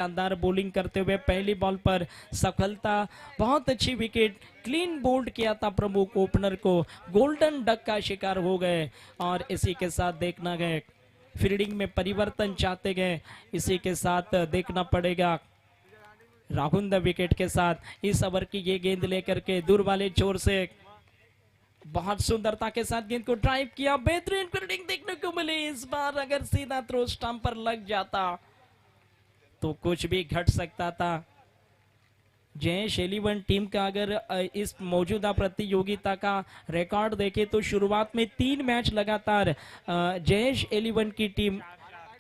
शानदार बॉलिंग करते हुए पहली बॉल पर सफलता, बहुत अच्छी विकेट, क्लीन बोल्ड किया था प्रमुख ओपनर को, गोल्डन डक का शिकार हो गए। और इसी के साथ देखना गए फील्डिंग में परिवर्तन चाहते गए, इसी के साथ देखना पड़ेगा राहुल द विकेट के साथ इस ओवर की ये गेंद लेकर के दूर वाले छोर से बहुत सुंदरता के साथ गेंद को ड्राइव किया, बेहतरीन फील्डिंग देखने को मिली। इस बार अगर सीधा थ्रो स्टंप पर लग जाता तो कुछ भी घट सकता था। जयेश 11 टीम का अगर इस मौजूदा प्रतियोगिता का रिकॉर्ड देखे तो शुरुआत में 3 मैच लगातार जयेश 11 की टीम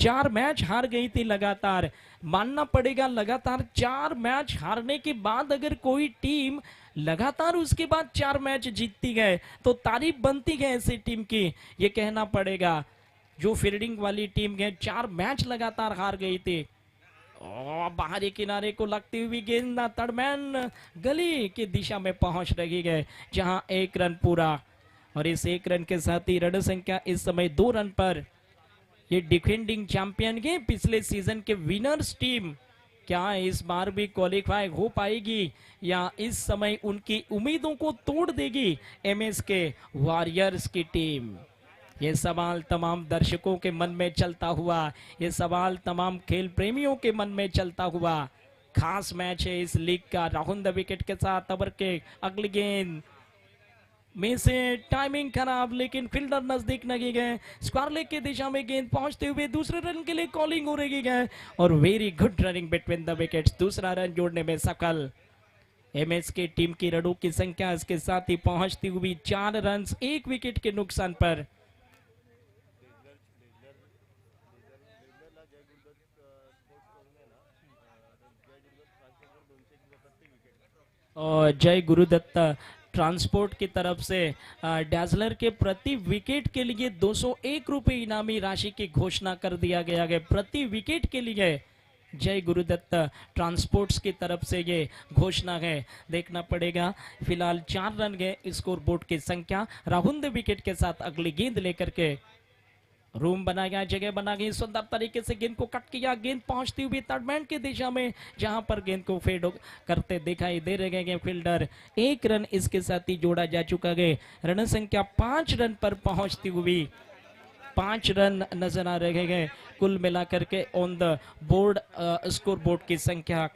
4 मैच हार गई थी लगातार। मानना पड़ेगा लगातार 4 मैच हारने के बाद अगर कोई टीम लगातार उसके बाद 4 मैच जीतती गए तो तारीफ बनती है ऐसी टीम की, ये कहना पड़ेगा। जो फील्डिंग वाली टीम है 4 मैच लगातार हार गई थी। बाहरी किनारे को लगती हुई गेंद तड़मैन गली की दिशा में पहुंच रही है, जहां 1 रन पूरा। और इस 1 रन के साथ ही रन संख्या इस समय 2 रन पर ये डिफेंडिंग चैंपियन के पिछले सीजन के विनर्स टीम क्या इस बार भी क्वालिफाई हो पाएगी या इस समय उनकी उम्मीदों को तोड़ देगी एमएस के वॉरियर्स की टीम? ये सवाल तमाम दर्शकों के मन में चलता हुआ, ये सवाल तमाम खेल प्रेमियों के मन में चलता हुआ। खास मैच है इस लीग का। राहुल द विकेट के साथ ओवर के अगली गेंद में से टाइमिंग खराब, लेकिन फील्डर नजदीक नहीं गए। स्क्वायर लेग की दिशा में गेंद पहुंचते हुए दूसरे रन के लिए कॉलिंग हो रही है और very good running between the wickets, दूसरा रन जोड़ने में सफल। एमएस की टीम की रनों की संख्या इसके साथ ही पहुंचती हुई 4 रन 1 विकेट के नुकसान पर। और जय गुरुदत्त ट्रांसपोर्ट की तरफ से डैजलर के प्रति विकेट के लिए 201 रुपए इनामी राशि की घोषणा कर दिया गया है। प्रति विकेट के लिए जय गुरुदत्त ट्रांसपोर्ट्स की तरफ से ये घोषणा है। देखना पड़ेगा फिलहाल 4 रन गए स्कोर बोर्ड की संख्या। राहुल विकेट के साथ अगली गेंद लेकर के रूम बनाया, जगह बना गई, सुंदर तरीके से गेंद को कट किया, गेंद पहुंचती हुई थर्डमैन की दिशा में जहां पर गेंद को फेड करते दिखाई दे रहे हैं फील्डर। 1 रन इसके साथ ही जोड़ा जा चुका है। रन संख्या 5 रन पर पहुंचती हुई 5 रन नजर आ रहे हैं कुल मिलाकर के on the board. Score board की संख्या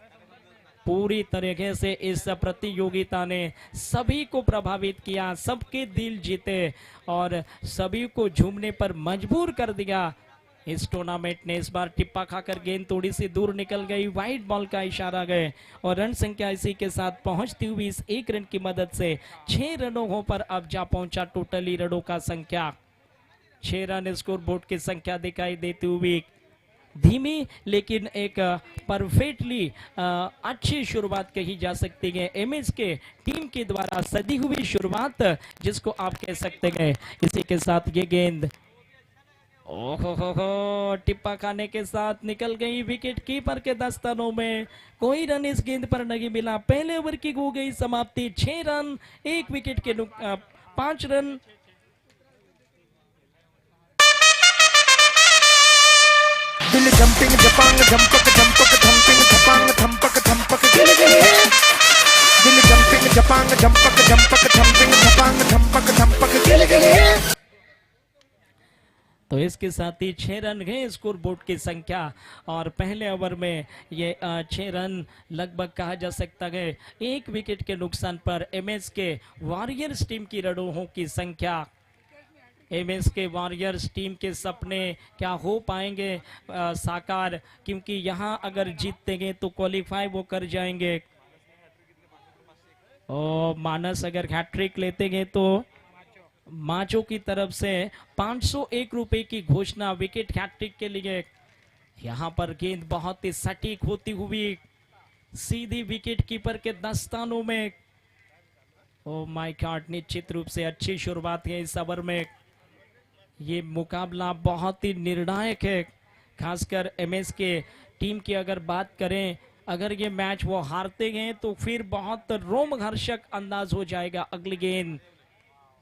पूरी तरीके से इस प्रतियोगिता ने सभी को प्रभावित किया, सबके दिल जीते और सभी को झूमने पर मजबूर कर दिया। इस टूर्नामेंट ने इस बार टिप्पा खाकर गेंद थोड़ी सी दूर निकल गई, वाइड बॉल का इशारा गए और रन संख्या इसी के साथ पहुंचती हुई इस 1 रन की मदद से 6 रनों पर अब जा पहुंचा टोटली रनों का संख्या। 6 रन स्कोर बोर्ड की संख्या दिखाई देती हुई धीमी लेकिन एक परफेक्टली अच्छी शुरुआत कही जा सकती है एमएस के टीम के द्वारा सदी हुई शुरुआत जिसको आप कह सकते हैं। इसी के साथ ये गेंद ओहो टिप्पा खाने के साथ निकल गई विकेट कीपर के दस्तानों में। कोई रन इस गेंद पर नहीं मिला। पहले ओवर की हो गई समाप्ति। 6 रन 1 विकेट के 5 रन दिल जंपिंग जपांग झंपक झंपक थंपिंग थपांग थंपक थंपक दिल जंपिंग जपांग झंपक झंपक थंपिंग थपांग थंपक थंपक दिल। तो इसके साथ ही 6 रन गए स्कोर बोर्ड की संख्या और पहले ओवर में ये 6 रन लगभग कहा जा सकता है 1 विकेट के नुकसान पर एमएस के वॉरियर्स टीम की रनों की संख्या। एमएस के वॉरियर्स टीम के सपने क्या हो पाएंगे साकार, क्योंकि यहाँ अगर जीतते हैं तो क्वालिफाई वो कर जाएंगे। और मानस अगर हैट्रिक लेते हैं तो माचो की तरफ से 501 रुपए की घोषणा विकेट हैट्रिक के लिए। यहाँ पर गेंद बहुत ही सटीक होती हुई सीधी विकेट कीपर के दस्तानों में। ओ माय गॉड, निश्चित रूप से अच्छी शुरुआत है इस ओवर में। ये मुकाबला बहुत ही निर्णायक है, खासकर एमएस के टीम की अगर बात करें। अगर ये मैच वो हारते हैं तो फिर बहुत रोमहर्षक अंदाज हो जाएगा। अगली गेंद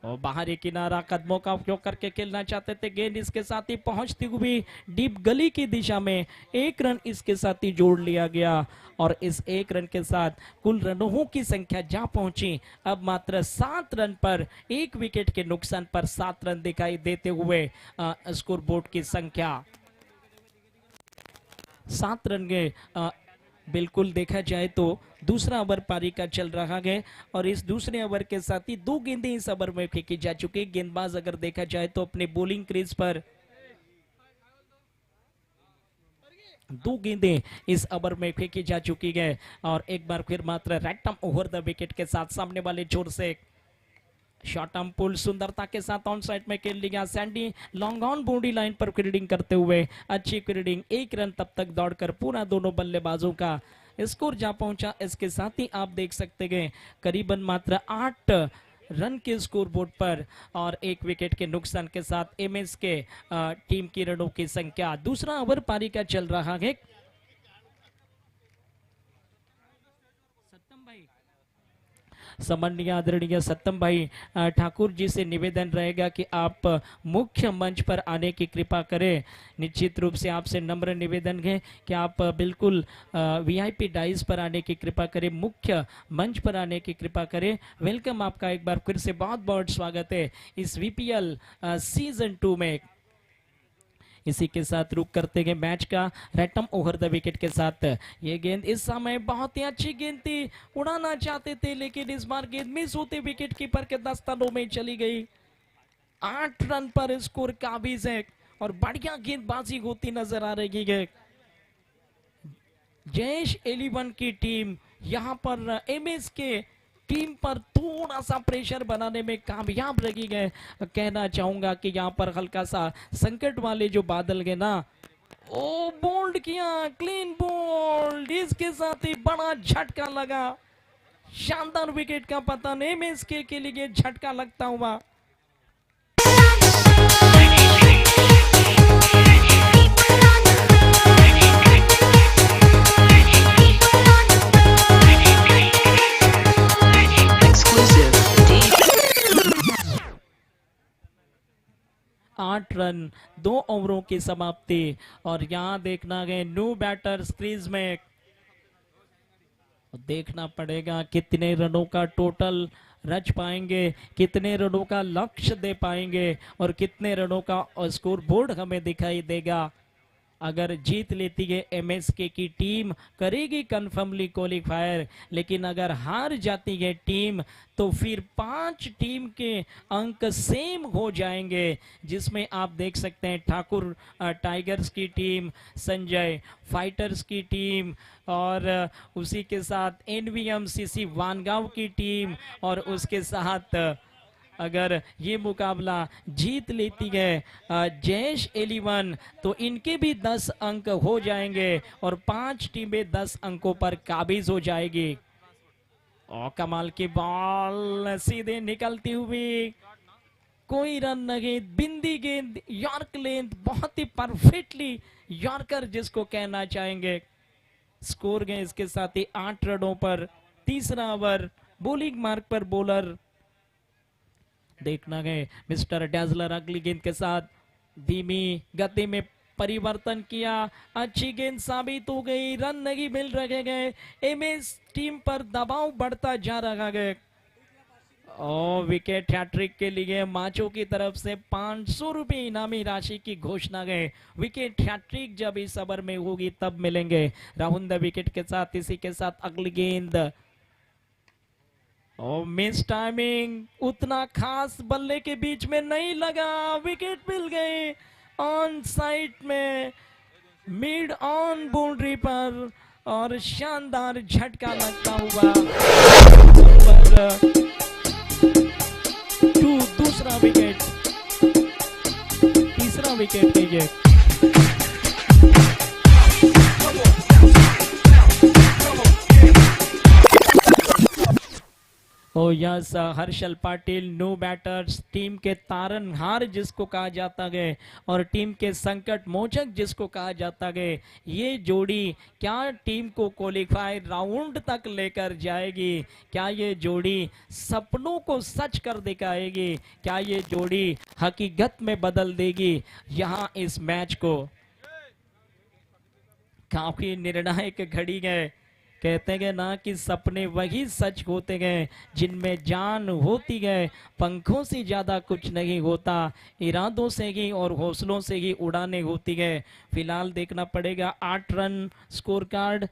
और बाहरी किनारा कदमों का उपयोग करके खेलना चाहते थे, गेंद इसके साथ ही पहुंचती हुई डीप गली की दिशा में 1 रन इसके साथ ही जोड़ लिया गया और इस 1 रन के साथ कुल रनों की संख्या जा पहुंची अब मात्र 7 रन पर 1 विकेट के नुकसान पर 7 रन दिखाई देते हुए स्कोर बोर्ड की संख्या 7 रन के बिल्कुल देखा जाए तो दूसरा ओवर पारी का चल रहा है और इस दूसरे ओवर के साथ ही 2 गेंदें इस ओवर में फेंकी जा चुकी। गेंदबाज अगर देखा जाए तो अपने बॉलिंग क्रीज पर 2 गेंदें इस ओवर में फेंकी जा चुकी है और एक बार फिर मात्र रैटम ओवर द विकेट के साथ सामने वाले छोर से शॉर्ट आर्म पुल सुंदरता के साथ ऑन साइड में खेल लिया। Sandy long on boundary line पर फील्डिंग करते हुए अच्छी फील्डिंग, 1 रन तब तक दौड़कर पूरा दोनों बल्लेबाजों का स्कोर जा पहुंचा। इसके साथ ही आप देख सकते हैं करीबन मात्र 8 रन के स्कोर बोर्ड पर और 1 विकेट के नुकसान के साथ एमएस के टीम की रनों की संख्या। दूसरा ओवर पारी का चल रहा है। सम्माननीय आदरणीय सत्यम भाई ठाकुर जी से निवेदन रहेगा कि आप मुख्य मंच पर आने की कृपा करें। निश्चित रूप से आपसे नम्र निवेदन है कि आप बिल्कुल वीआईपी डाइस पर आने की कृपा करें, मुख्य मंच पर आने की कृपा करें। वेलकम, आपका एक बार फिर से बहुत बहुत स्वागत है इस वीपीएल सीजन 2 में। इसी के साथ रुक करते गए मैच का रैटम ओवर द विकेट के साथ। ये गेंद इस समय बहुत ही अच्छी गेंद थी, उड़ाना चाहते थे लेकिन इस बार गेंद मिस होते विकेट कीपर के दस्तों में चली गई। 8 रन पर स्कोर काबिज है और बढ़िया गेंदबाजी होती नजर आ रही है। जयेश 11 की टीम यहां पर एमएस के टीम पर थोड़ा सा प्रेशर बनाने में कामयाब रही है। कहना चाहूंगा कि यहाँ पर हल्का सा संकट वाले जो बादल गए ना, ओ बोल्ड किया, क्लीन बोल्ड, इसके साथ ही बड़ा झटका लगा। शानदार विकेट का पतन एमएसके के लिए झटका लगता हुआ। आठ रन 2 ओवरों की समाप्ति और यहां देखना गए न्यू बैटर्स क्रीज में। देखना पड़ेगा कितने रनों का टोटल रच पाएंगे, कितने रनों का लक्ष्य दे पाएंगे और कितने रनों का स्कोर बोर्ड हमें दिखाई देगा। अगर जीत लेती है एमएसके की टीम करेगी कंफर्मली क्वालिफायर, लेकिन अगर हार जाती है टीम तो फिर 5 टीम के अंक सेम हो जाएंगे, जिसमें आप देख सकते हैं ठाकुर टाइगर्स की टीम, संजय फाइटर्स की टीम और उसी के साथ एनवीएमसीसी वानगांव की टीम और उसके साथ अगर ये मुकाबला जीत लेती है जयेश 11 तो इनके भी 10 अंक हो जाएंगे और 5 टीमें 10 अंकों पर काबिज हो जाएगी। और कमाल की बॉल सीधे निकलती हुई, कोई रन नहीं, बिंदी गेंद, यॉर्क लेंथ, बहुत ही परफेक्टली यॉर्कर जिसको कहना चाहेंगे। स्कोर गए इसके साथ ही 8 रनों पर। तीसरा ओवर बॉलिंग मार्क पर बॉलर देखना गए मिस्टर डैजलर अगली गेंद के साथ धीमी गति में परिवर्तन किया, अच्छी गेंद साबित हो गई, रन नहीं मिल रहे गए, एमएस टीम पर दबाव बढ़ता जा रहा है और विकेट हैट्रिक के लिए माचो की तरफ से 500 रुपए इनामी राशि की घोषणा गए। विकेट हैट्रिक जब इस ओवर में होगी तब मिलेंगे राहुल द विकेट के साथ। इसी के साथ अगली गेंद और मिस टाइमिंग, उतना खास बल्ले के बीच में नहीं लगा, विकेट मिल गए ऑन साइड में मिड ऑन बाउंड्री पर और शानदार झटका लगता हुआ दूसरा विकेट, तीसरा विकेट लीजिए। Oh yes, Harshal Patil no batters, team के तारनहार जिसको कहा जाता है और टीम के संकट मोचक जिसको कहा जाता है, ये जोड़ी क्या टीम को क्वालिफाई राउंड तक लेकर जाएगी? क्या ये जोड़ी सपनों को सच कर दिखाएगी? क्या ये जोड़ी हकीकत में बदल देगी यहाँ इस मैच को? काफी निर्णायक घड़ी है। कहते गए ना कि सपने वही सच होते गए जिनमें जान होती है, पंखों से ज्यादा कुछ नहीं होता, इरादों से ही और हौसलों से ही उड़ाने होती है। फिलहाल देखना पड़ेगा 8 रन स्कोर कार्ड।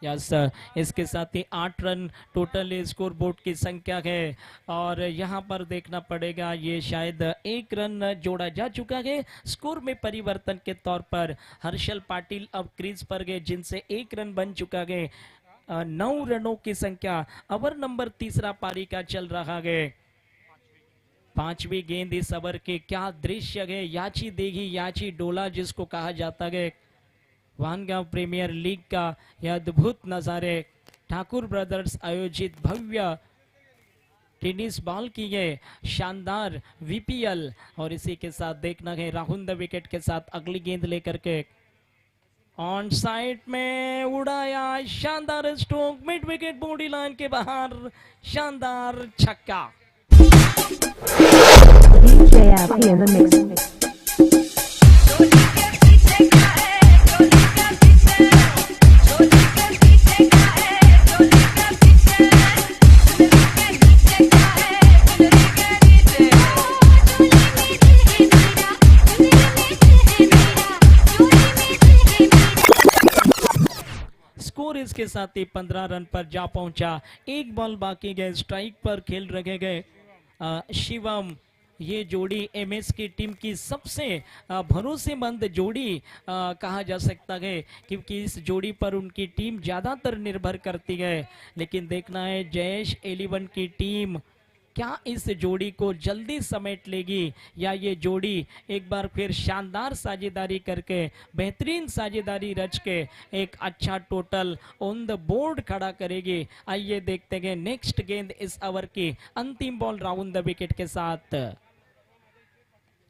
यस, इसके साथ ही 8 रन टोटल स्कोर बोर्ड की संख्या है और यहाँ पर देखना पड़ेगा ये शायद 1 रन जोड़ा जा चुका है। स्कोर में परिवर्तन के तौर पर हर्षल पाटिल अब क्रीज पर गए जिनसे 1 रन बन चुका है। 9 रनों की संख्या ओवर नंबर तीसरा पारी का चल रहा है। 5वीं गेंद इस ओवर के, क्या दृश्य है, याची देगी याची डोला जिसको कहा जाता है। वानगांव प्रीमियर लीग का यह अद्भुत नजारे, ठाकुर ब्रदर्स आयोजित भव्य टेनिस बॉल की ये शानदार वीपीएल। और इसी के साथ देखना है राहुल द विकेट के साथ अगली गेंद लेकर के ऑन साइड में उड़ाया, शानदार stroke, mid wicket body line के बाहर, शानदार छक्का। DJFE in the mix. Score इसके साथ ही 15 रन पर जा पहुंचा। एक बॉल बाकी गए, स्ट्राइक पर खेल रखे गए शिवम। ये जोड़ी एमएस की टीम की सबसे भरोसेमंद जोड़ी कहा जा सकता है क्योंकि इस जोड़ी पर उनकी टीम ज्यादातर निर्भर करती है। लेकिन देखना है जयेश 11 की टीम क्या इस जोड़ी को जल्दी समेट लेगी या ये जोड़ी एक बार फिर शानदार साझेदारी करके, बेहतरीन साझेदारी रच के एक अच्छा टोटल ऑन द बोर्ड खड़ा करेगी। आइए देखते हैं नेक्स्ट गेंद इस ओवर की, अंतिम बॉल राउंड द विकेट के साथ।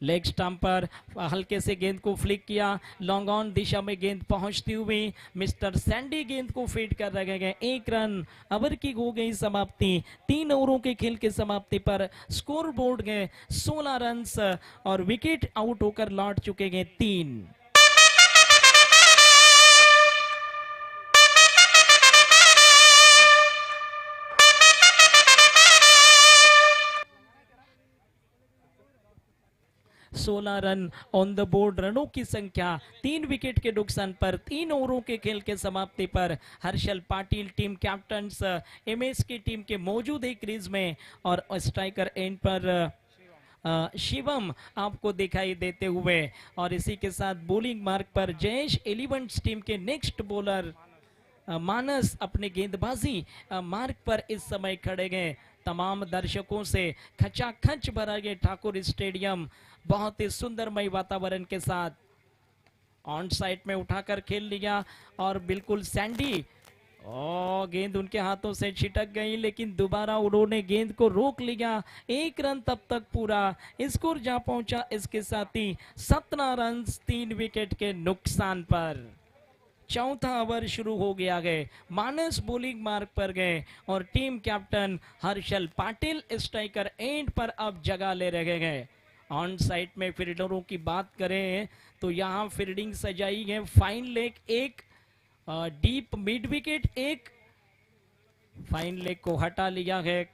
लेग स्टंप पर हल्के से गेंद को फ्लिक किया, लॉन्ग ऑन दिशा में गेंद पहुंचती हुई मिस्टर सैंडी गेंद को फीड कर रखे गए। 1 रन, ओवर की हो गई समाप्ति। 3 ओवरों के खेल के समाप्ति पर स्कोर बोर्ड गए 16 रन और विकेट आउट होकर लौट चुके हैं 3। सोलह रन ऑन द बोर्ड, रनों की संख्या 3 विकेट के नुकसान पर 3 ओवरों के खेल के समाप्ति पर Harshal Patil team captain MS की टीम के मौजूद है क्रीज में और स्ट्राइकर एंड पर शिवम आपको दिखाई देते हुए। और इसी के साथ बॉलिंग मार्क पर जयेश 11 टीम के नेक्स्ट बॉलर मानस अपने गेंदबाजी मार्ग पर इस समय खड़े गए। तमाम दर्शकों से खचाखच भरा गया ठाकुर स्टेडियम, बहुत ही सुंदरमय वातावरण के साथ। ऑन साइड में उठाकर खेल लिया और बिल्कुल सैंडी गेंद उनके हाथों से छिटक गई लेकिन दोबारा उन्होंने गेंद को रोक लिया। 1 रन तब तक पूरा स्कोर जा पहुंचा। इसके साथ ही 17 रन 3 विकेट के नुकसान पर चौथा ओवर शुरू हो गया है। मानस बॉलिंग मार्ग पर गए और team captain Harshal Patil striker end पर अब जगह ले रहे हैं। ऑन साइड में फील्डरों की बात करें तो यहाँ फील्डिंग सजाई है। Fine leg 1, deep mid wicket 1, fine leg को हटा लिया है।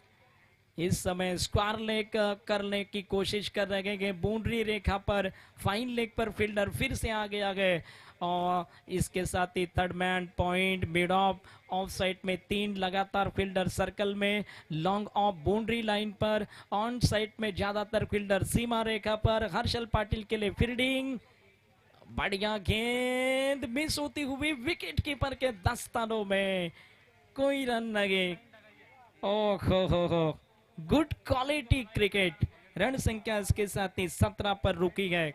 इस समय स्क्वायर लेग करने की कोशिश कर रहे हैं। बाउंड्री रेखा पर फाइन लेग पर फील्डर फिर से आ गया है और इसके साथ ही third man point, mid off side में 3 लगातार फील्डर सर्कल में, लॉन्ग ऑफ बाउंड्री लाइन पर, ऑन साइड में ज्यादातर फील्डर सीमा रेखा पर। हर्षल पाटिल के लिए फील्डिंग, बढ़िया गेंद मिस होती हुई विकेट कीपर के दस्तानों में, कोई रन नहीं। ओह हो गुड क्वालिटी क्रिकेट, रन संख्या इसके साथ ही 17 पर रुकी है।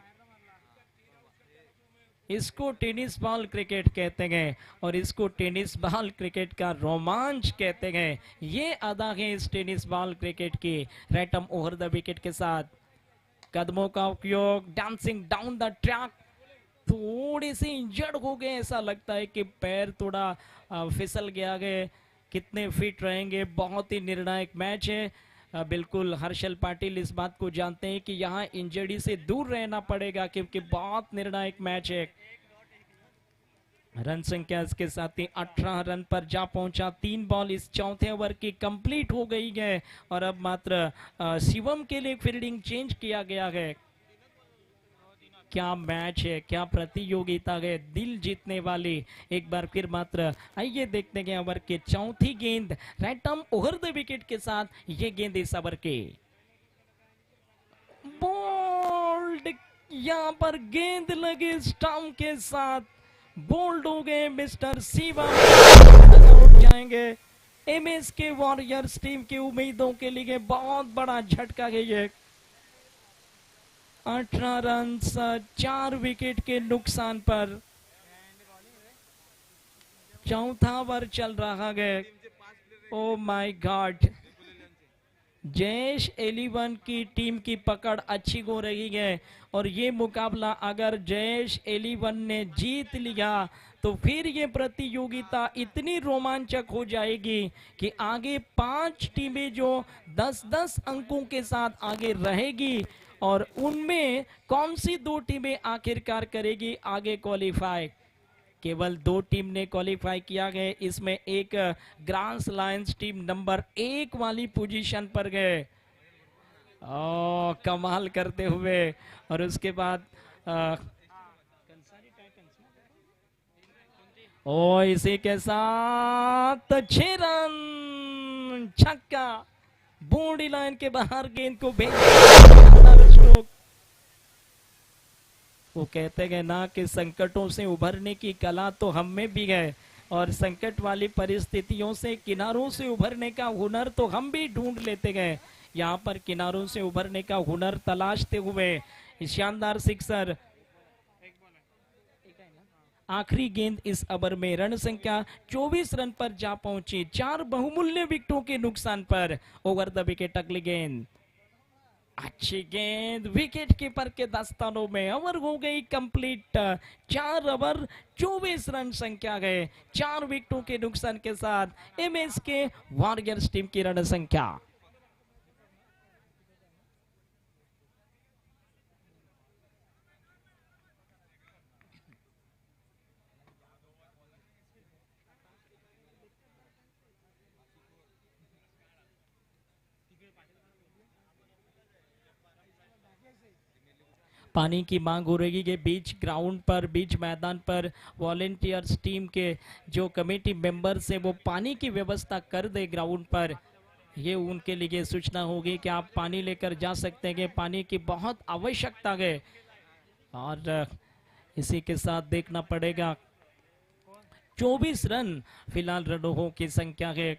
इसको टेनिस बॉल क्रिकेट कहते हैं और इसको टेनिस बॉल क्रिकेट का रोमांच कहते हैं। ये अदा है इस टेनिस बॉल क्रिकेट की। रैटम ओवर द विकेट के साथ कदमों का उपयोग, डांसिंग डाउन द ट्रैक, थोड़े से इंजर्ड हो गए, ऐसा लगता है कि पैर थोड़ा फिसल गया है। कितने फिट रहेंगे, बहुत ही निर्णायक मैच है। बिल्कुल हर्षल पाटिल इस बात को जानते हैं कि यहाँ इंजरी से दूर रहना पड़ेगा क्योंकि बहुत निर्णायक मैच है। रन संख्या इसके साथ ही 18 रन पर जा पहुंचा। 3 बॉल इस चौथे ओवर की कंप्लीट हो गई है और अब मात्र शिवम के लिए फील्डिंग चेंज किया गया है। क्या मैच है, क्या प्रतियोगिता है, दिल जीतने वाली। एक बार फिर मात्र आइए देखते हैं ओवर के चौथी गेंद रैटम ओवर द विकेट के साथ। ये गेंद इस ओवर के बोल्ड, यहां पर गेंद लगे स्टंप के साथ, बोल्ड हो गए मिस्टर शिवम, आउट जाएंगे। एमएसके वॉरियर्स टीम की उम्मीदों के लिए बहुत बड़ा झटका है ये। 18 रन 4 विकेट के नुकसान पर चौथा ओवर चल रहा है। ओ माय गॉड, जयेश 11 की टीम की पकड़ अच्छी हो रही है और ये मुकाबला अगर जयेश 11 ने जीत लिया तो फिर ये प्रतियोगिता इतनी रोमांचक हो जाएगी कि आगे 5 टीमें जो 10-10 अंकों के साथ आगे रहेगी और उनमें कौन सी 2 टीमें आखिरकार करेगी आगे क्वालिफाई। केवल 2 टीम ने क्वालिफाई किया गया, इसमें एक ग्रांस लायंस टीम नंबर 1 वाली पोजीशन पर गए। कमाल करते हुए और उसके बाद इसी के साथ 6 रन, छक्का, बाउंड्री लाइन के बाहर गेंद को भेज। वो कहते हैं ना कि संकटों से उभरने की कला तो हम में भी है और संकट वाली परिस्थितियों से किनारों से उभरने का हुनर तो हम भी ढूंढ लेते हैं। यहाँ पर किनारों से उभरने का हुनर तलाशते हुए शानदार सिक्सर। आखिरी गेंद इस ओवर में रन संख्या 24 रन पर जा पहुंची, 4 बहुमूल्य विकेटों के नुकसान पर। ओवर द विकेट अगली गेंद, अच्छी गेंद विकेट कीपर के दस्तानों में। ओवर हो गई कंप्लीट। 4 ओवर 24 रन संख्या गए, 4 विकेटों के नुकसान के साथ एमएसके वॉरियर्स टीम की रन संख्या। पानी की मांग हो रही है बीच ग्राउंड पर, बीच मैदान पर। वॉलेंटियर्स टीम के जो कमेटी मेंबर्स हैं वो पानी की व्यवस्था कर दे ग्राउंड पर। ये उनके लिए सूचना होगी कि आप पानी लेकर जा सकते हैं, पानी की बहुत आवश्यकता है। और इसी के साथ देखना पड़ेगा 24 रन फिलहाल रनों की संख्या है।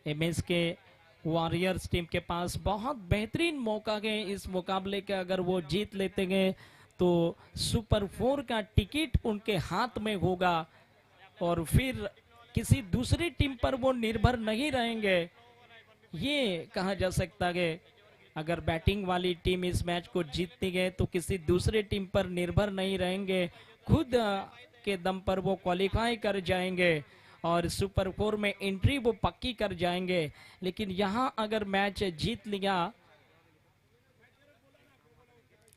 एमएसके वॉरियर्स टीम के पास बहुत बेहतरीन मौका है इस मुकाबले के। अगर वो जीत लेते हैं तो सुपर 4 का टिकट उनके हाथ में होगा और फिर किसी दूसरी टीम पर वो निर्भर नहीं रहेंगे। ये कहा जा सकता है अगर बैटिंग वाली टीम इस मैच को जीतती है तो किसी दूसरे टीम पर निर्भर नहीं रहेंगे, खुद के दम पर वो क्वालिफाई कर जाएंगे और सुपर 4 में एंट्री वो पक्की कर जाएंगे। लेकिन यहां अगर मैच जीत लिया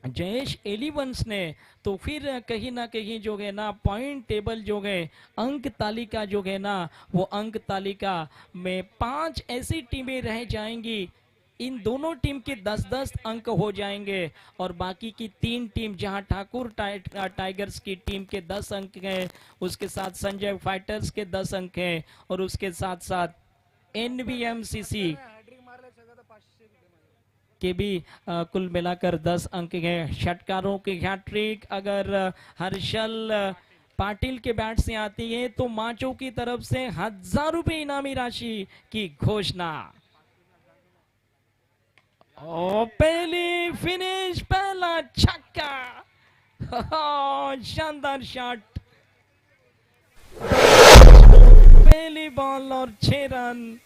जयेश 11 ने तो फिर कहीं ना कहीं जो है ना पॉइंट टेबल जो है, अंक तालिका जो है ना, वो अंक तालिका में 5 ऐसी टीमें रह जाएंगी। इन दोनों टीम के 10-10 अंक हो जाएंगे और बाकी की 3 टीम जहां ठाकुर टाइगर्स की टीम के 10 अंक हैं, उसके साथ संजय फाइटर्स के 10 अंक हैं और उसके साथ साथ एनवीएमसीसी के भी कुल मिलाकर 10 अंक हैं। षटकारों की हैट्रिक अगर हर्षल पाटिल के बैट से आती है तो माचो की तरफ से 1000 रुपए इनामी राशि की घोषणा। और पहली फिनिश, पहला छक्का। शानदार शॉट, पहली बॉल और 6 रन।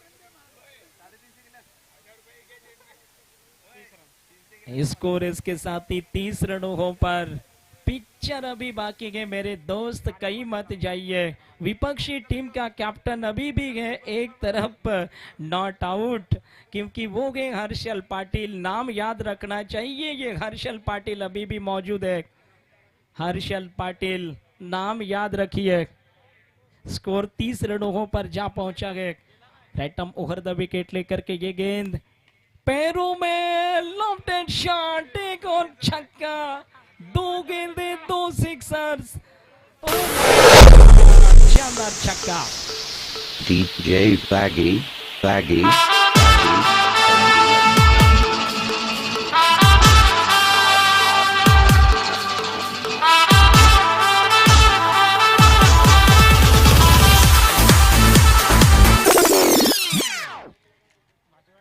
स्कोर इसके साथ ही 30 रनों पर। पिक्चर अभी बाकी है मेरे दोस्त, कहीं मत जाइए। विपक्षी टीम का कैप्टन अभी भी है एक तरफ नॉट आउट, क्योंकि वो गए हर्षल पाटिल। नाम याद रखना चाहिए, ये हर्षल पाटिल अभी भी मौजूद है। हर्षल पाटिल, नाम याद रखिए। स्कोर 30 रनों पर जा पहुंचा है। रैटम ओवर द विकेट लेकर के ये गेंद पैरों में, लॉफ्टेड शॉट, एक और छक्का। 2 गेंदे, 2 सिक्सर्स, शानदार छक्का। DJ Baggy.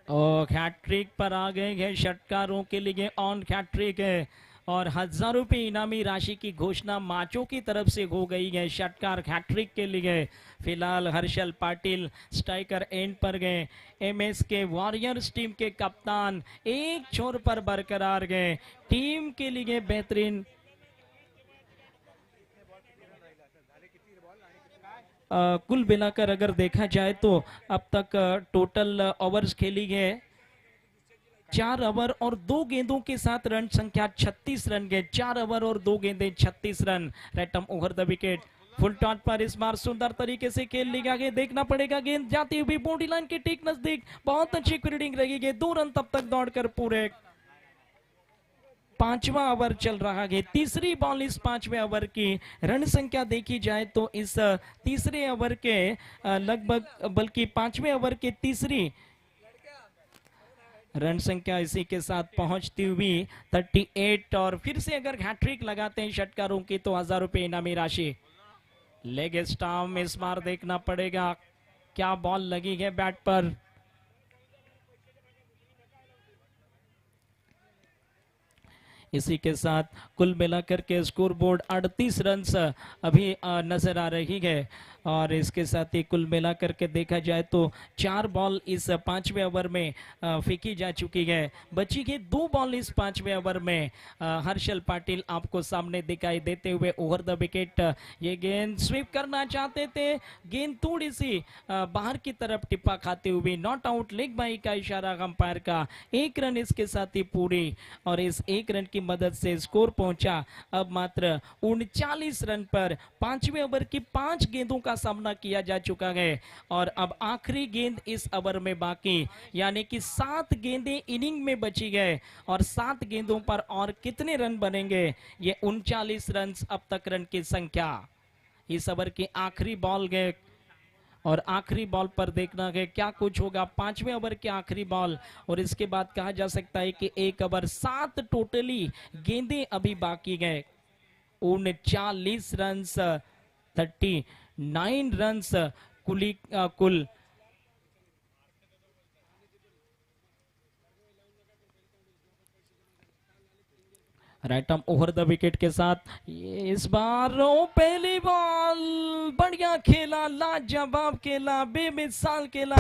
और हैट्रिक पर आ गए हैं षटकारों के लिए, ऑन हैट्रिक है। और 1000 रुपये इनामी राशि की घोषणा माचो की तरफ से हो गई है षटकार हैट्रिक के लिए। फिलहाल हर्षल पाटिल स्ट्राइकर एंड पर गए। एमएस के वॉरियर्स टीम के कप्तान एक छोर पर बरकरार गए। टीम के लिए बेहतरीन कुल मिलाकर अगर देखा जाए तो अब तक टोटल ओवर्स खेली गए 4 ओवर और 2 गेंदों के साथ रन संख्या 36 रन गए। 4 ओवर और 2 गेंदें 36 रन। Right arm over the wicket, full toss पर इस बार सुंदर तरीके से खेल लिया गया। देखना पड़ेगा, गेंद जाती हुई बॉडी लाइन के ठीक नजदीक, बहुत अच्छी फील्डिंग रही है। 2 रन तब तक दौड़कर पूरे। 5वां ओवर चल रहा है, तीसरी बॉल इस 5वें ओवर की। रन संख्या देखी जाए तो इस तीसरे ओवर के लगभग, बल्कि 5वें ओवर के तीसरी रन संख्या इसी के साथ पहुंचती हुई 38। और फिर से अगर हैट्रिक लगाते हैं षटकारों की तो 1000 रुपये इनामी राशि। लेग स्टंप इस बार देखना पड़ेगा, क्या बॉल लगी है बैट पर। इसी के साथ कुल मिलाकर के स्कोर बोर्ड 38 रन अभी नजर आ रही है। और इसके साथ ही कुल मिलाकर के देखा जाए तो 4 बॉल इस 5वें ओवर में फेंकी जा चुकी है। बची है 2 बॉल इस 5वें ओवर में। हर्षल पाटिल आपको सामने दिखाई देते हुए ओवर द विकेट। ये गेंद स्वीप करना चाहते थे, गेंद थोड़ी सी बाहर की तरफ टिप्पा खाते हुए नॉट आउट। लेग बाई का इशारा अंपायर का। 1 रन इसके साथ ही पूरी। और इस 1 रन की मदद से स्कोर पहुंचा अब मात्र 39 रन पर। 5वें ओवर की 5 गेंदों का सामना किया जा चुका है और अब आखिरी गेंद इस ओवर में बाकी, यानी कि 7 गेंदें इनिंग में बची गए। और 7 गेंदों पर और कितने रन बनेंगे, ये 39 रन अब तक रन की संख्या। इस ओवर की आखिरी बॉल गए और आखिरी बॉल पर देखना है क्या कुछ होगा। 5वें ओवर की आखिरी बॉल और इसके बाद कहा जा सकता है कि 1 ओवर 7 टोटली गेंदें अभी बाकी गए। 39 रन, 39 रन कुल। राइटम ओवर द विकेट के साथ इस बार पहली बॉल, बढ़िया खेला, लाजवाब खेला, बेमिसाल खेला।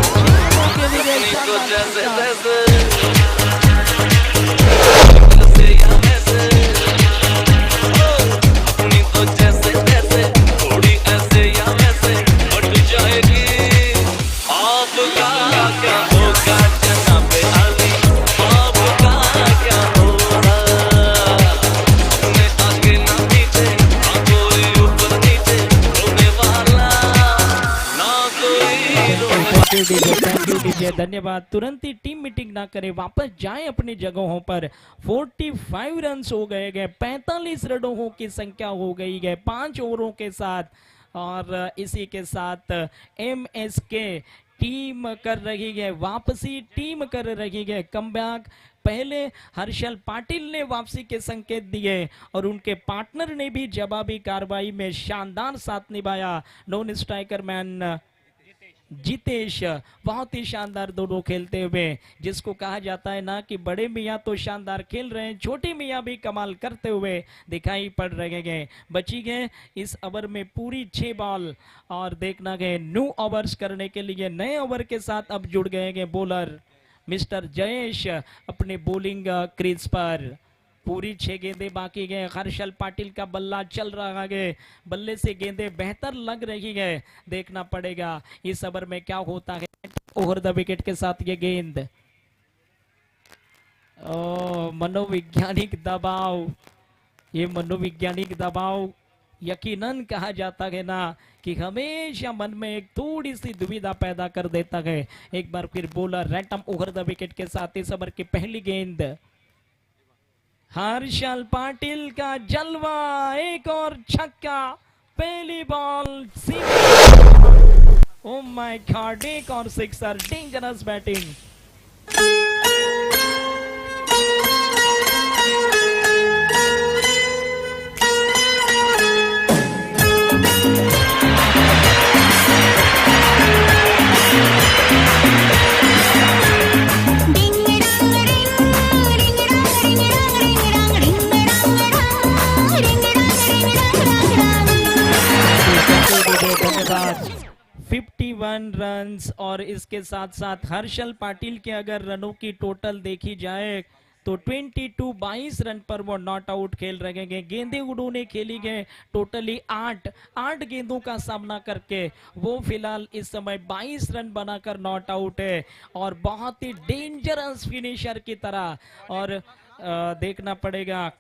थैंक यू डीजे, धन्यवाद। तुरंत ही टीम मीटिंग ना करें, वापस जाएं अपनी जगहों पर। 45 रन हो गए, 45 रनों की संख्या हो गई है 5 ओवरों के साथ। और इसी के साथ एमएसके टीम कर रही है वापसी, टीम कर रही है कमबैक। पहले हर्षल पाटिल ने वापसी के संकेत दिए और उनके पार्टनर ने भी जवाबी कार्रवाई में शानदार साथ निभाया। नॉन स्ट्राइकर मैन जितेश बहुत ही शानदार दोनों खेलते हुए, जिसको कहा जाता है ना कि बड़े मियाँ तो शानदार खेल रहे हैं, छोटे मियाँ भी कमाल करते हुए दिखाई पड़ रहे हैं। बची गए इस ओवर में पूरी 6 बॉल और देखना गए न्यू ओवर्स करने के लिए नए ओवर के साथ अब जुड़ गए हैं बॉलर मिस्टर जयेश अपने बॉलिंग क्रीज पर। पूरी 6 गेंदें बाकी गए। हर्षल पाटिल का बल्ला चल रहा है, बल्ले से गेंदें बेहतर लग रही है। देखना पड़ेगा इस ओवर में क्या होता है। ओवर द विकेट के साथ ये गेंद, मनोवैज्ञानिक दबाव, ये मनोवैज्ञानिक दबाव यकीनन कहा जाता है ना कि हमेशा मन में एक थोड़ी सी दुविधा पैदा कर देता है। एक बार फिर बॉलर रैटम ओवर द विकेट के साथ इस ओवर की पहली गेंद। हर्षल पाटिल का जलवा, एक और छक्का, पहली बॉल ओ माय गॉड, एक और सिक्सर, डेंजरस बैटिंग। धन्यवाद। 51 रन्स और इसके साथ साथ हर्षल पाटिल के अगर रनों की टोटल देखी जाए तो 22 रन पर वो नॉट आउट खेल रहे हैं। गेंदें उन्होंने खेली गए टोटली 8 गेंदों का सामना करके वो फिलहाल इस समय 22 रन बनाकर नॉट आउट है और बहुत ही डेंजरस फिनिशर की तरह। और देखना पड़ेगा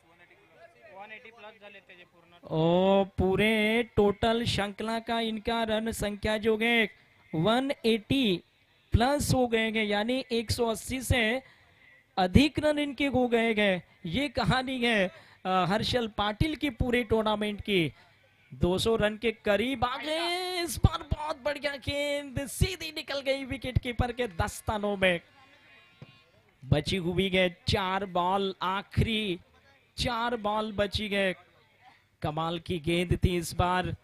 पूरे टोटल श्रृंखला का इनका रन संख्या जो है 180 प्लस हो गए हैं, यानी 180 से अधिक रन इनके हो गए हैं। ये कहानी है हर्षल पाटिल की पूरे टूर्नामेंट की। 200 रन के करीब आ गए इस बार। बहुत बढ़िया गेंद सीधी निकल गई विकेट कीपर के दस्तानों में। बची हुई है 4 बॉल, आखिरी 4 बॉल बची गए। कमाल की गेंद थी इस बार।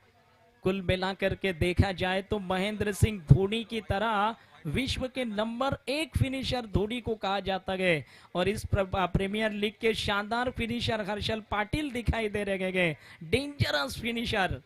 कुल मिलाकर के देखा जाए तो महेंद्र सिंह धोनी की तरह विश्व के नंबर 1 फिनिशर धोनी को कहा जाता है और इस प्रीमियर लीग के शानदार फिनिशर हर्षल पाटिल दिखाई दे रहे हैं। Dangerous finisher.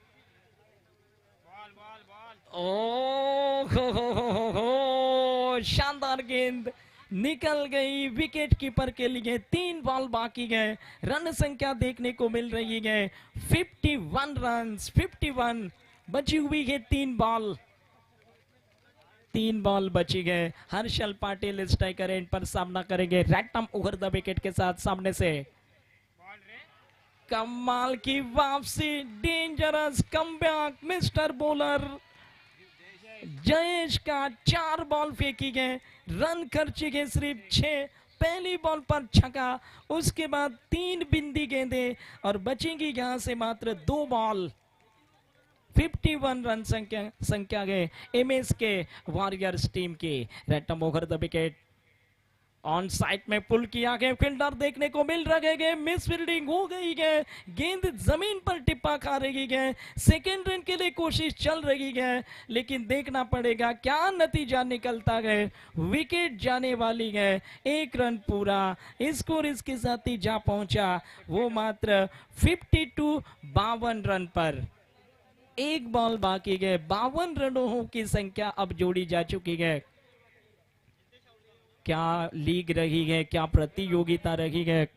शानदार गेंद निकल गई विकेट कीपर के लिए। 3 बॉल बाकी गए, रन संख्या देखने को मिल रही है 51 रन। 51 बची हुई है 3 बॉल बची गए। हर्षल पाटिल स्ट्राइकर एंड पर सामना करेंगे रैटम ओवर द विकेट के साथ। सामने से कमाल की वापसी, dangerous comeback mister bowler Jayesh का। 4 बॉल फेंकी गए, रन खर्चे गए सिर्फ 6। पहली बॉल पर छक्का, उसके बाद 3 बिंदी गेंदें और बचेंगी यहां से मात्र 2 बॉल। 51 रन संख्या गए एमएस के वॉरियर्स टीम की। Right arm over the wicket on side में पुल किया गया, फील्डर देखने को मिल रहे हैं। मिस फील्डिंग हो गई है, गेंद जमीन पर टिप्पा खा रही है। सेकेंड रन के लिए कोशिश चल रही है, लेकिन देखना पड़ेगा क्या नतीजा निकलता है। विकेट जाने वाली है, 1 रन पूरा। स्कोर इसके साथ ही जा पहुंचा वो मात्र 52 रन पर। 1 बॉल बाकी है, 52 रनों की संख्या अब जोड़ी जा चुकी है। क्या लीग रही है, क्या प्रतियोगिता रही है।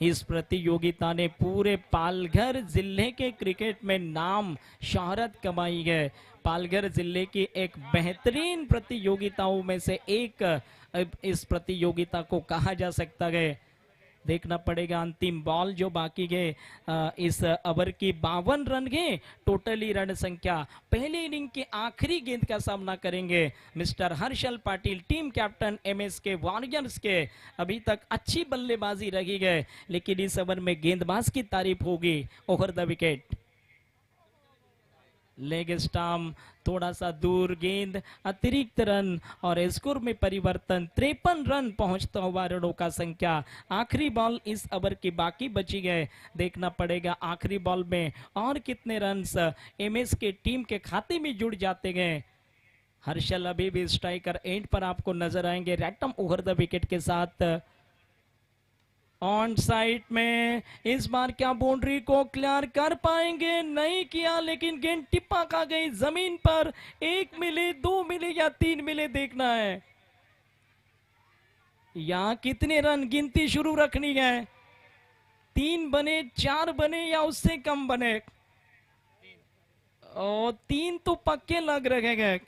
इस प्रतियोगिता ने पूरे पालघर जिले के क्रिकेट में नाम शोहरत कमाई है। पालघर जिले की एक बेहतरीन प्रतियोगिताओं में से एक इस प्रतियोगिता को कहा जा सकता है। देखना पड़ेगा अंतिम बॉल जो बाकी है इस ओवर की 52 रन है टोटली रन संख्या। पहले इनिंग की आखिरी गेंद का सामना करेंगे mister Harshal Patil, team captain MS के वॉरियर्स के। अभी तक अच्छी बल्लेबाजी रही है, लेकिन इस ओवर में गेंदबाज की तारीफ होगी। Over the wicket, leg stump थोड़ा सा दूर, गेंद अतिरिक्त रन और स्कोर में परिवर्तन। 53 रन पहुंचता हुआ रनों का संख्या। आखिरी बॉल इस ओवर की बाकी बची गए। देखना पड़ेगा आखिरी बॉल में और कितने रन्स एमएस के टीम के खाते में जुड़ जाते गए। हर्षल अभी भी स्ट्राइकर एंड पर आपको नजर आएंगे रैटम ओवर द विकेट के साथ। ऑन साइड में इस बार क्या बाउंड्री को क्लियर कर पाएंगे? नहीं किया, लेकिन गेंद टिप्पा खा गई जमीन पर। 1 मिले, 2 मिले या 3 मिले देखना है। यहां कितने रन गिनती शुरू रखनी है? 3 बने, 4 बने या उससे कम बने? और 3 तो पक्के लग रहे हैं।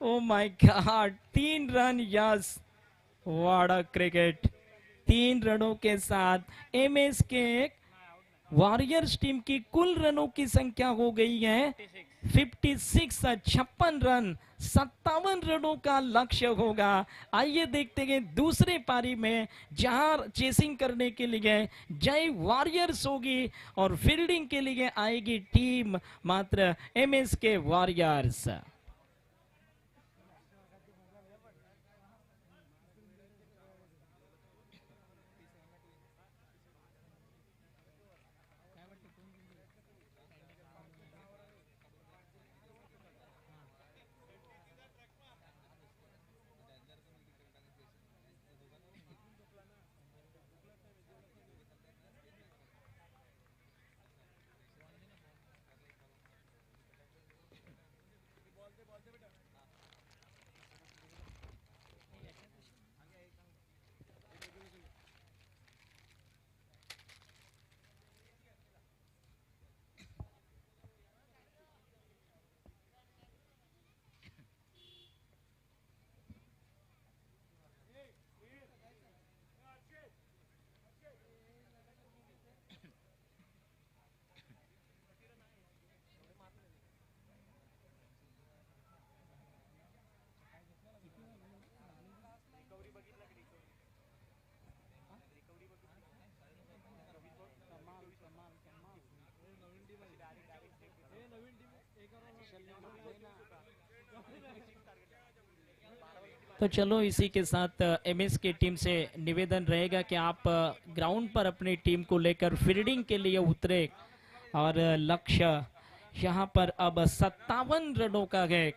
Oh my god, 3 run, yes, वाड़ा क्रिकेट। 3 रनों के साथ एमएस के वॉरियर्स टीम की कुल रनों की संख्या हो गई है 56। 56 रन 57 रनों का लक्ष्य होगा। आइए देखते हैं दूसरे पारी में, जहां चेसिंग करने के लिए जय वॉरियर्स होगी और फील्डिंग के लिए आएगी टीम मात्र एमएस के वॉरियर्स। तो चलो इसी के साथ एमएस की टीम से निवेदन रहेगा कि आप ग्राउंड पर अपनी टीम को लेकर फील्डिंग के लिए उतरे और लक्ष्य यहां पर अब 57 रनों का है।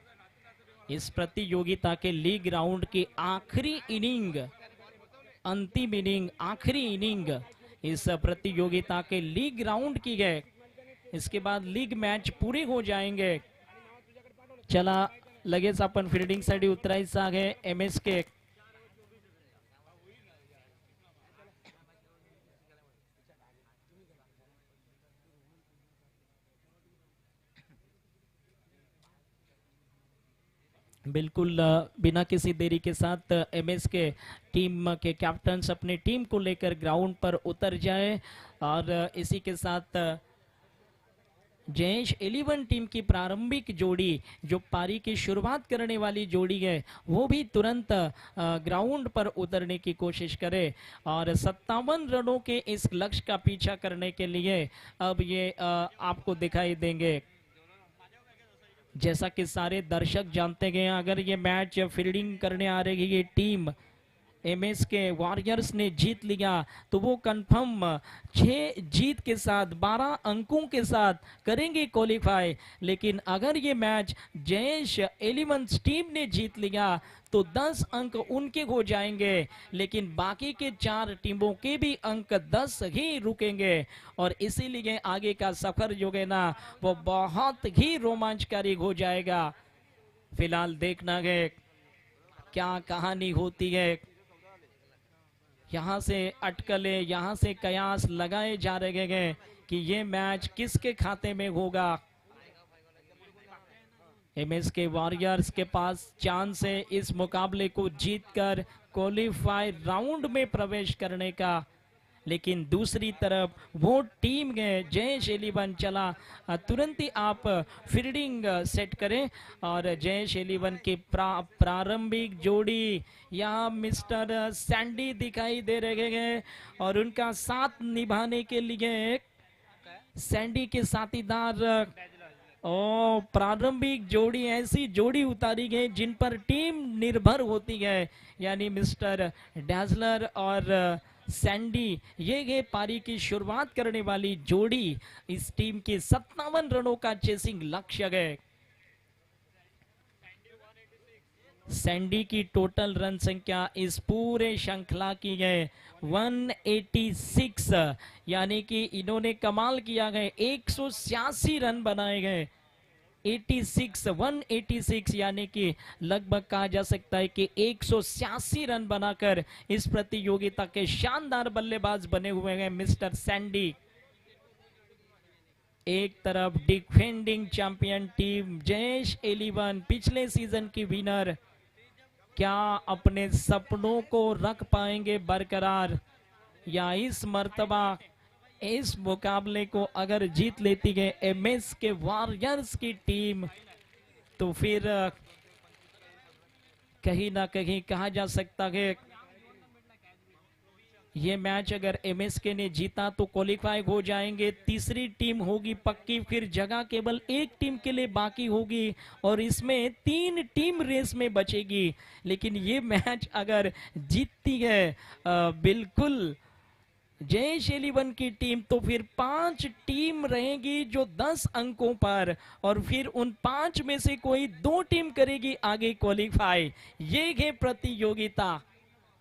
इस प्रतियोगिता के लीग राउंड की आखिरी इनिंग, अंतिम इनिंग, आखिरी इनिंग इस प्रतियोगिता के लीग राउंड की है। इसके बाद लीग मैच पूरे हो जाएंगे। चला लगेच आपण फील्डिंग साठी उतरायचं आहे एमएस के। बिल्कुल बिना किसी देरी के साथ एमएस के टीम के कैप्टन्स अपनी टीम को लेकर ग्राउंड पर उतर जाए और इसी के साथ जयेश 11 टीम की प्रारंभिक जोड़ी जो पारी की शुरुआत करने वाली जोड़ी है वो भी तुरंत ग्राउंड पर उतरने की कोशिश करे और 57 रनों के इस लक्ष्य का पीछा करने के लिए अब ये आपको दिखाई देंगे। जैसा कि सारे दर्शक जानते हैं, अगर ये मैच फील्डिंग करने आ रही ये टीम एमएस के वॉरियर्स ने जीत लिया तो वो कंफर्म 6 जीत के साथ 12 अंकों के साथ करेंगे क्वालिफाई। लेकिन अगर ये मैच जयेश 11 टीम ने जीत लिया तो 10 अंक उनके हो जाएंगे, लेकिन बाकी के 4 टीमों के भी अंक 10 ही रुकेंगे और इसीलिए आगे का सफर जो है ना वो बहुत ही रोमांचकारी हो जाएगा। फिलहाल देखना है क्या कहानी होती है। यहाँ से अटकले, यहाँ से कयास लगाए जा रहे हैं कि ये मैच किसके खाते में होगा। एमएस के वॉरियर्स के पास चांस है इस मुकाबले को जीतकर क्वालिफाई राउंड में प्रवेश करने का, लेकिन दूसरी तरफ वो टीम है जयेश 11 चला तुरंत ही आप फील्डिंग सेट करें और जयेश 11 की प्रारंभिक जोड़ी यहाँ मिस्टर सैंडी दिखाई दे रहे हैं और उनका साथ निभाने के लिए सैंडी के साथीदार और प्रारंभिक जोड़ी ऐसी जोड़ी उतारी गई जिन पर टीम निर्भर होती है, यानी मिस्टर डैजलर और सैंडी। ये पारी की शुरुआत करने वाली जोड़ी इस टीम की 57 रनों का चेसिंग लक्ष्य है। सैंडी की टोटल रन संख्या इस पूरे श्रृंखला की है 186, यानी कि इन्होंने कमाल किया गया, 186 रन बनाए गए। 186 यानी कि लगभग कहा जा सकता है कि 186 रन बनाकर इस प्रतियोगिता के शानदार बल्लेबाज बने हुए हैं मिस्टर सैंडी। एक तरफ डिफेंडिंग चैंपियन टीम जयेश 11 पिछले सीजन की विनर, क्या अपने सपनों को रख पाएंगे बरकरार, या इस मर्तबा इस मुकाबले को अगर जीत लेती है एमएस के वॉरियर्स की टीम, तो फिर कहीं ना कहीं कहा जा सकता है ये मैच अगर एमएसके ने जीता तो क्वालिफाई हो जाएंगे। तीसरी टीम होगी पक्की, फिर जगह केवल एक टीम के लिए बाकी होगी और इसमें 3 टीम रेस में बचेगी। लेकिन ये मैच अगर जीतती है बिल्कुल जयेश 11 की टीम, तो फिर 5 टीम रहेगी जो 10 अंकों पर, और फिर उन 5 में से कोई 2 टीम करेगी आगे क्वालिफाई। ये है प्रतियोगिता,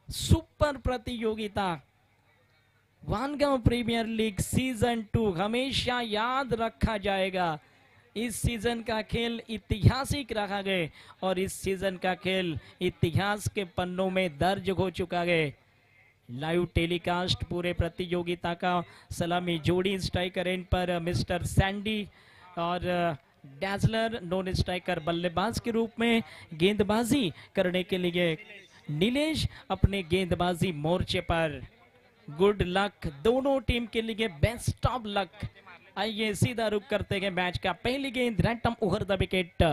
सुपर प्रतियोगिता। वानगांव प्रीमियर लीग सीजन 2 हमेशा याद रखा जाएगा। इस सीजन का खेल ऐतिहासिक रहा गया और इस सीजन का खेल इतिहास के पन्नों में दर्ज हो चुका है। लाइव टेलीकास्ट पूरे प्रतियोगिता का सलामी जोड़ी स्ट्राइकर एंड पर मिस्टर सैंडी और डैजलर नॉन स्ट्राइकर बल्लेबाज के रूप में गेंदबाजी करने के लिए नीलेश अपने गेंदबाजी मोर्चे पर। गुड लक दोनों टीम के लिए, बेस्ट ऑफ लक। आइए सीधा रुक करते हैं मैच का। पहली गेंद रैंडम ओवर द विकेट,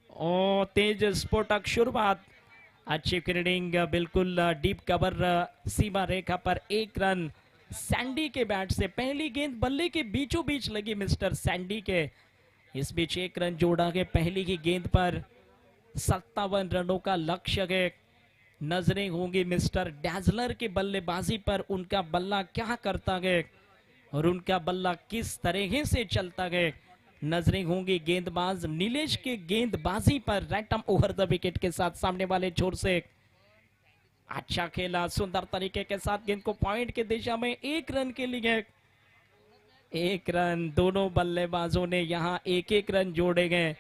ओ तेज स्फोटक शुरुआत, अच्छी फील्डिंग, बिल्कुल डीप कवर सीमा रेखा पर 1 रन सैंडी के बैट से। पहली गेंद बल्ले के बीचों बीच लगी मिस्टर सैंडी के, इस बीच 1 रन जोड़ा गया पहली ही गेंद पर। 57 रनों का लक्ष्य है। नजरें होंगी मिस्टर डैजलर के बल्लेबाजी पर, उनका बल्ला क्या करता है और उनका बल्ला किस तरह से चलता है। नजरें होंगी गेंदबाज नीलेश के गेंदबाजी पर। रैंडम ओवर द विकेट के साथ सामने वाले छोर से अच्छा खेला, सुंदर तरीके के साथ गेंद को पॉइंट के दिशा में 1 रन के लिए। 1 रन, दोनों बल्लेबाजों ने यहां 1-1 रन जोड़े गए।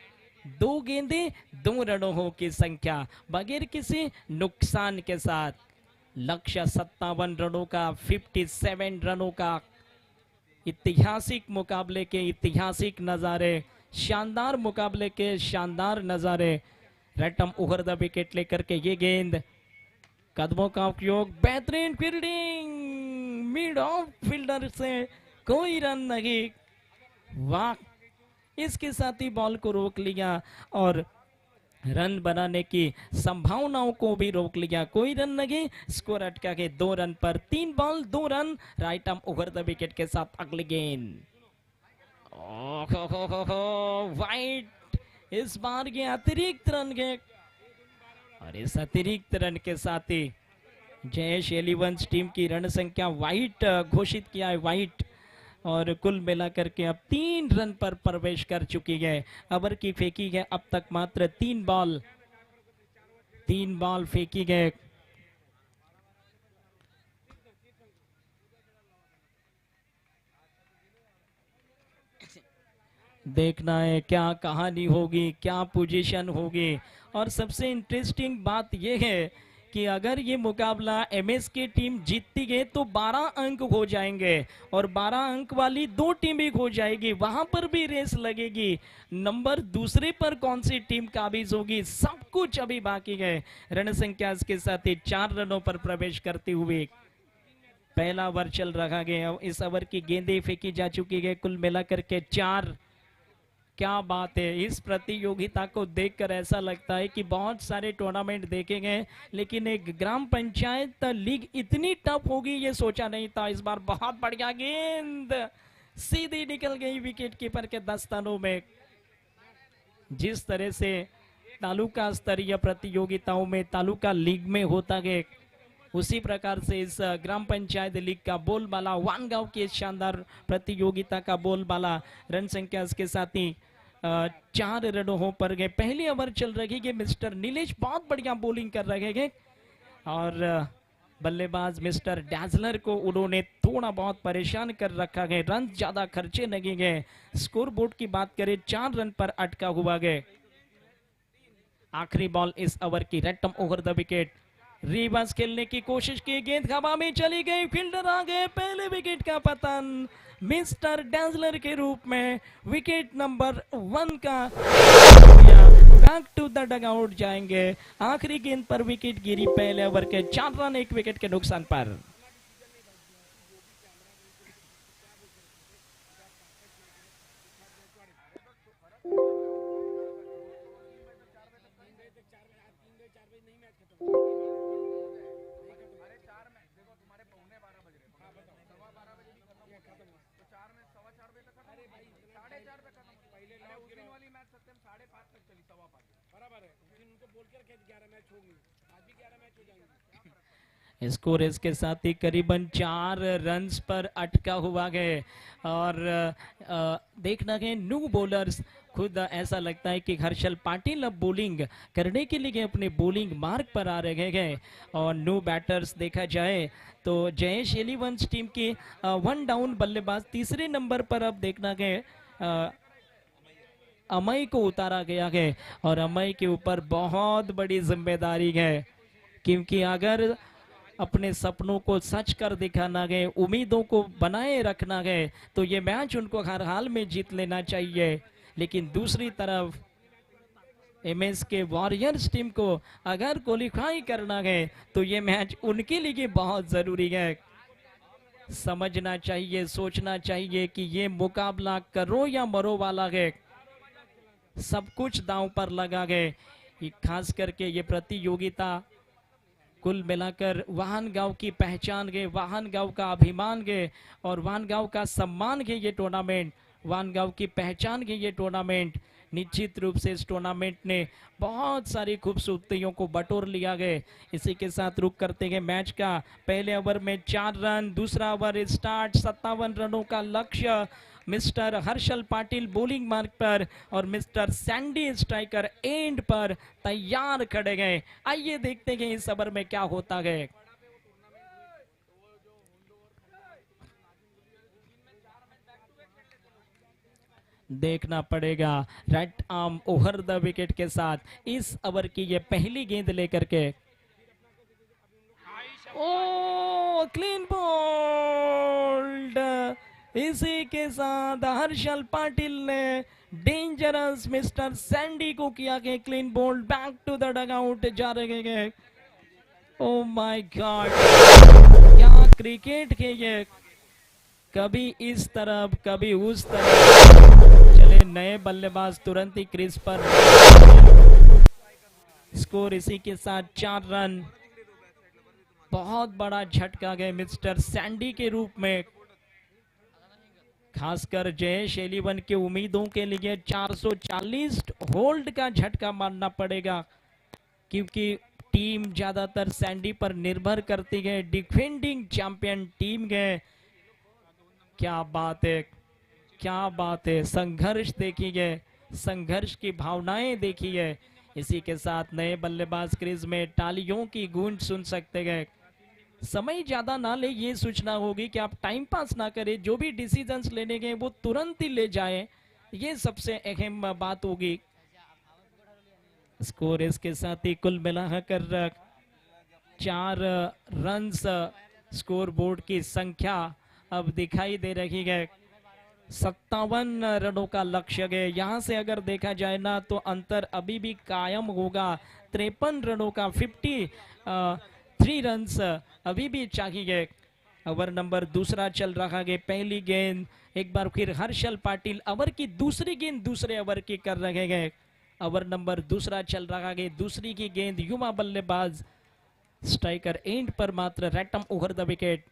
2 गेंदें 2 रनों की संख्या बगैर किसी नुकसान के साथ। लक्ष्य 57 रनों का, 57 रनों का। ऐतिहासिक मुकाबले के ऐतिहासिक नजारे, शानदार मुकाबले के शानदार नजारे। रैंडम ओवर द विकेट लेकर के ये गेंद, कदमों का उपयोग, बेहतरीन फील्डिंग, मिड ऑफ फील्डर से कोई रन नहीं। वाह, इसके साथ ही बॉल को रोक लिया और रन बनाने की संभावनाओं को भी रोक लिया। कोई रन नहीं, स्कोर अटका के 2 रन पर। 3 ball 2 run. Right arm over the wicket के साथ अगली गेंद, वाइट। इस बार ये अतिरिक्त रन के, और इस अतिरिक्त रन के साथ ही जयेश 11 टीम की रन संख्या वाइट घोषित किया है, वाइट। और कुल मिलाकर के अब 3 रन पर प्रवेश कर चुकी है। ओवर की फेंकी है अब तक मात्र 3 बॉल फेंकी गए। देखना है क्या कहानी होगी, क्या पोजीशन होगी। और सबसे इंटरेस्टिंग बात यह है कि अगर ये मुकाबला एमएस की टीम जीतती है तो 12 अंक हो जाएंगे और 12 अंक वाली 2 टीमें हो जाएगी, वहां पर भी रेस लगेगी। नंबर दूसरे पर कौन सी टीम काबिज होगी, सब कुछ अभी बाकी है। रन संख्या के साथ ही 4 रनों पर प्रवेश करते हुए पहला ओवर चल रहा है। इस ओवर की गेंदें फेंकी जा चुकी है, कुल मिलाकर के 4। क्या बात है, इस प्रतियोगिता को देखकर ऐसा लगता है कि बहुत सारे टूर्नामेंट देखे गए लेकिन एक ग्राम पंचायत लीग इतनी टफ होगी ये सोचा नहीं था। इस बार बहुत बढ़िया गेंद सीधी निकल गई विकेट कीपर के दस्तानों में। जिस तरह से तालुका स्तरीय प्रतियोगिताओं में, तालुका लीग में होता है, उसी प्रकार से इस ग्राम पंचायत लीग का बोलबाला, वानगांव की शानदार प्रतियोगिता का बोलबाला। रन संख्या के साथ ही 4 रनों पर गए। पहली ओवर चल रही है, मिस्टर नीलेश बहुत बढ़िया बॉलिंग कर रहे हैं और बल्लेबाज मिस्टर डैजलर को उन्होंने थोड़ा बहुत परेशान कर रखा है। रन ज्यादा खर्चे नहीं गए। स्कोर बोर्ड की बात करें 4 रन पर अटका हुआ गए। आखिरी बॉल इस ओवर की, right arm over the wicket. Reverse खेलने की कोशिश की, गेंद हवा में चली गई, फील्डर आ गए, पहले विकेट का पतन मिस्टर डैजलर के रूप में। विकेट नंबर 1 का बैक टू द डगआउट जाएंगे। आखिरी गेंद पर विकेट गिरी पहले ओवर के। 4 रन 1 विकेट के नुकसान पर। स्कोर इसके साथ ही करीबन 4 रन्स पर अटका हुआ है और देखना है न्यू बॉलर्स खुद ऐसा लगता है कि हर्षल पाटिल अब बॉलिंग करने के लिए अपने बॉलिंग मार्ग पर आ रहे हैं और न्यू बैटर्स देखा जाए तो जयेश एलिवंस टीम की 1 डाउन बल्लेबाज तीसरे नंबर पर अब देखना है अमय को उतारा गया है और अमय के ऊपर बहुत बड़ी जिम्मेदारी है क्योंकि अगर अपने सपनों को सच कर दिखाना है, उम्मीदों को बनाए रखना है तो ये मैच उनको हर हाल में जीत लेना चाहिए। लेकिन दूसरी तरफ एमएस के वॉरियर्स टीम को अगर क्वालिफाई करना है तो ये मैच उनके लिए बहुत जरूरी है। समझना चाहिए, सोचना चाहिए कि ये मुकाबला करो या मरो वाला है। सब कुछ दांव पर लगा है। खास करके ये प्रतियोगिता कुल मिलाकर वाहन गांव की पहचान गए, वाहन गांव का अभिमान गए और वाहन गांव का सम्मान गए। ये टूर्नामेंट वाहन गांव की पहचान गए। ये टूर्नामेंट निश्चित रूप से इस टूर्नामेंट ने बहुत सारी खूबसूरतियों को बटोर लिया गया। इसी के साथ रुक करते हैं मैच का। पहले ओवर में 4 रन, दूसरा ओवर स्टार्ट, 57 रनों का लक्ष्य। मिस्टर हर्षल पाटिल बॉलिंग मार्ग पर और मिस्टर सैंडी स्ट्राइकर एंड पर तैयार खड़े गए। आइए देखते हैं इस ओवर में क्या होता है। देखना पड़ेगा right arm over the wicket के साथ इस ओवर की ये पहली गेंद लेकर के। ओ क्लीन बोल्ड। इसी के साथ हर्षल पाटिल ने डेंजरस मिस्टर सैंडी को किया के clean bowled. Back to the dugout जा रहे हैं। ओ माय गॉड, क्या क्रिकेट के ये, कभी इस तरफ कभी उस तरफ। चले नए बल्लेबाज तुरंत ही क्रीज पर। स्कोर इसी के साथ 4 रन। बहुत बड़ा झटका गया मिस्टर सैंडी के रूप में। खासकर जयेश एलिवन के उम्मीदों के लिए 440 होल्ड का झटका मारना पड़ेगा क्योंकि टीम ज्यादातर सैंडी पर निर्भर करती है। डिफेंडिंग चैंपियन टीम है। क्या बात है, क्या बात है। संघर्ष देखिए, संघर्ष की भावनाएं देखिए। इसी के साथ नए बल्लेबाज क्रीज में तालियों की गूंज सुन सकते हैं। समय ज्यादा ना ले, ये सूचना होगी कि आप टाइम पास ना करें। जो भी डिसीजंस लेने गए वो तुरंत ही ले जाएं, ये सबसे अहम बात होगी। स्कोर इसके साथ ही कुल मिलाकर 4 रन्स स्कोर बोर्ड की संख्या अब दिखाई दे रही है। 57 रनों का लक्ष्य है। यहां से अगर देखा जाए ना तो अंतर अभी भी कायम होगा। 53 रनों का 53 रन्स अभी भी चाहिए। ओवर नंबर दूसरा चल रहा है। पहली गेंद एक बार फिर हर्षल पाटिल ओवर की दूसरी गेंद दूसरे ओवर की कर रहे हैं। ओवर नंबर दूसरा चल रहा है। दूसरी की गेंद युवा बल्लेबाज स्ट्राइकर एंड पर मात्र रैटम ओवर द विकेट।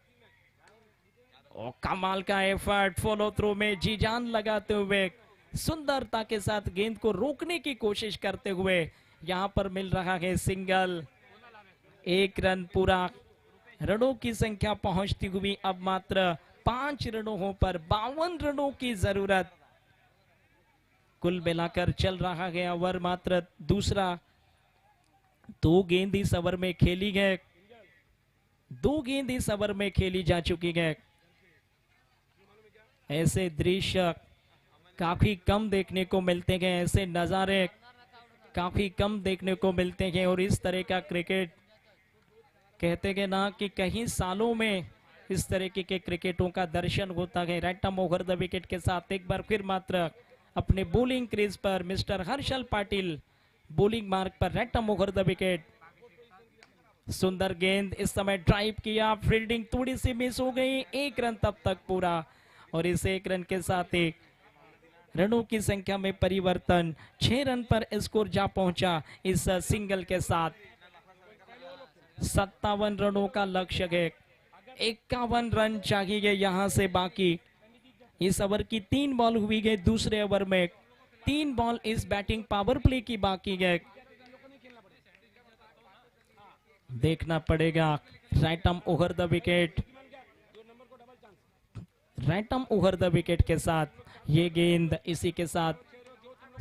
और कमाल का एफर्ट, फॉलो थ्रू में जी जान लगाते हुए सुंदरता के साथ गेंद को रोकने की कोशिश करते हुए यहां पर मिल रहा है सिंगल। 1 रन पूरा। रनों की संख्या पहुंचती हुई अब मात्र 5 रनों पर 52 रनों की जरूरत। कुल मिलाकर चल रहा है ओवर मात्र दूसरा। 2 गेंद इस ओवर में खेली गए, 2 गेंद इस ओवर में खेली जा चुकी है। ऐसे दृश्य काफी कम देखने को मिलते हैं, ऐसे नजारे काफी कम देखने को मिलते हैं। और इस तरह का क्रिकेट कहते हैं ना कि कई सालों में इस तरीके के क्रिकेटों का दर्शन होता है। Right arm over the wicket के साथ एक बार फिर मात्र अपने बॉलिंग क्रीज पर mister Harshal Patil bowling mark पर। Right arm over the wicket, सुंदर गेंद इस समय ड्राइव किया, फील्डिंग थोड़ी सी मिस हो गई, 1 रन तब तक पूरा। और इस 1 रन के साथ एक रनों की संख्या में परिवर्तन, 6 रन पर स्कोर जा पहुंचा इस सिंगल के साथ। 57 रनों का लक्ष्य है, 51 रन चाहिए यहां से बाकी। इस ओवर की 3 बॉल हुई गई, दूसरे ओवर में 3 बॉल इस बैटिंग पावर प्ले की बाकी है। देखना पड़ेगा right arm over the wicket, right arm over the wicket के साथ ये गेंद, इसी के साथ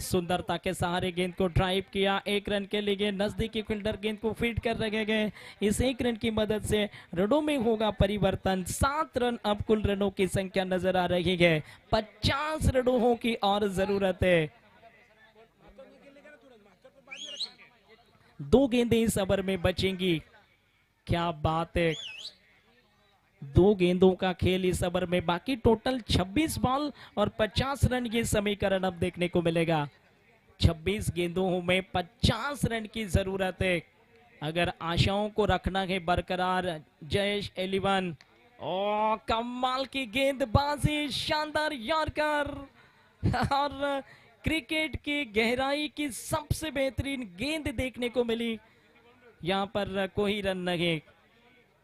सुंदरता के सहारे गेंद को ड्राइव किया, 1 रन के लिए नजदीकी फील्डर गेंद को फीड कर रखे गए। इस 1 रन की मदद से रनों में होगा परिवर्तन, 7 रन अब कुल रनों की संख्या नजर आ रही है। 50 रनों की और जरूरत है। 2 गेंदें इस ओवर में बचेंगी, क्या बात है। 2 गेंदों का खेल इस ओवर में बाकी, टोटल 26 बॉल और 50 रन ये समीकरण अब देखने को मिलेगा। 26 गेंदों में 50 रन की जरूरत है अगर आशाओं को रखना है बरकरार। जयेश 11 और कमाल की गेंदबाजी, शानदार यॉर्कर और क्रिकेट की गहराई की सबसे बेहतरीन गेंद देखने को मिली। यहां पर कोई रन नहीं।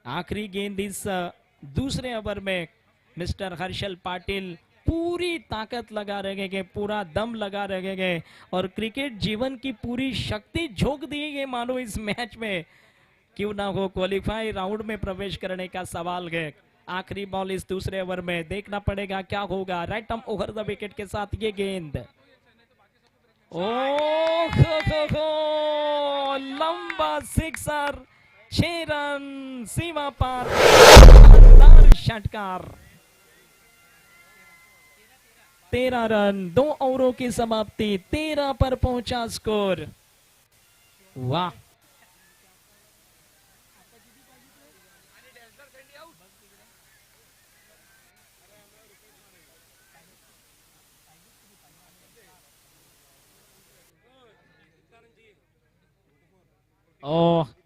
आखिरी गेंद इस दूसरे ओवर में मिस्टर हर्षल पाटिल पूरी ताकत लगा रहे हैं, पूरा दम लगा रहे हैं और क्रिकेट जीवन की पूरी शक्ति झोंक दी है मानो इस मैच में। क्यों ना हो, क्वालिफाई राउंड में प्रवेश करने का सवाल है। आखिरी बॉल इस दूसरे ओवर में, देखना पड़ेगा क्या होगा। Right arm over the wicket के साथ ये गेंद, लंबा सिक्सर, 6 रन सीमा पार, षटकार। 13 रन, 2 ओवरों की समाप्ति, 13 पर पहुंचा स्कोर। वाह,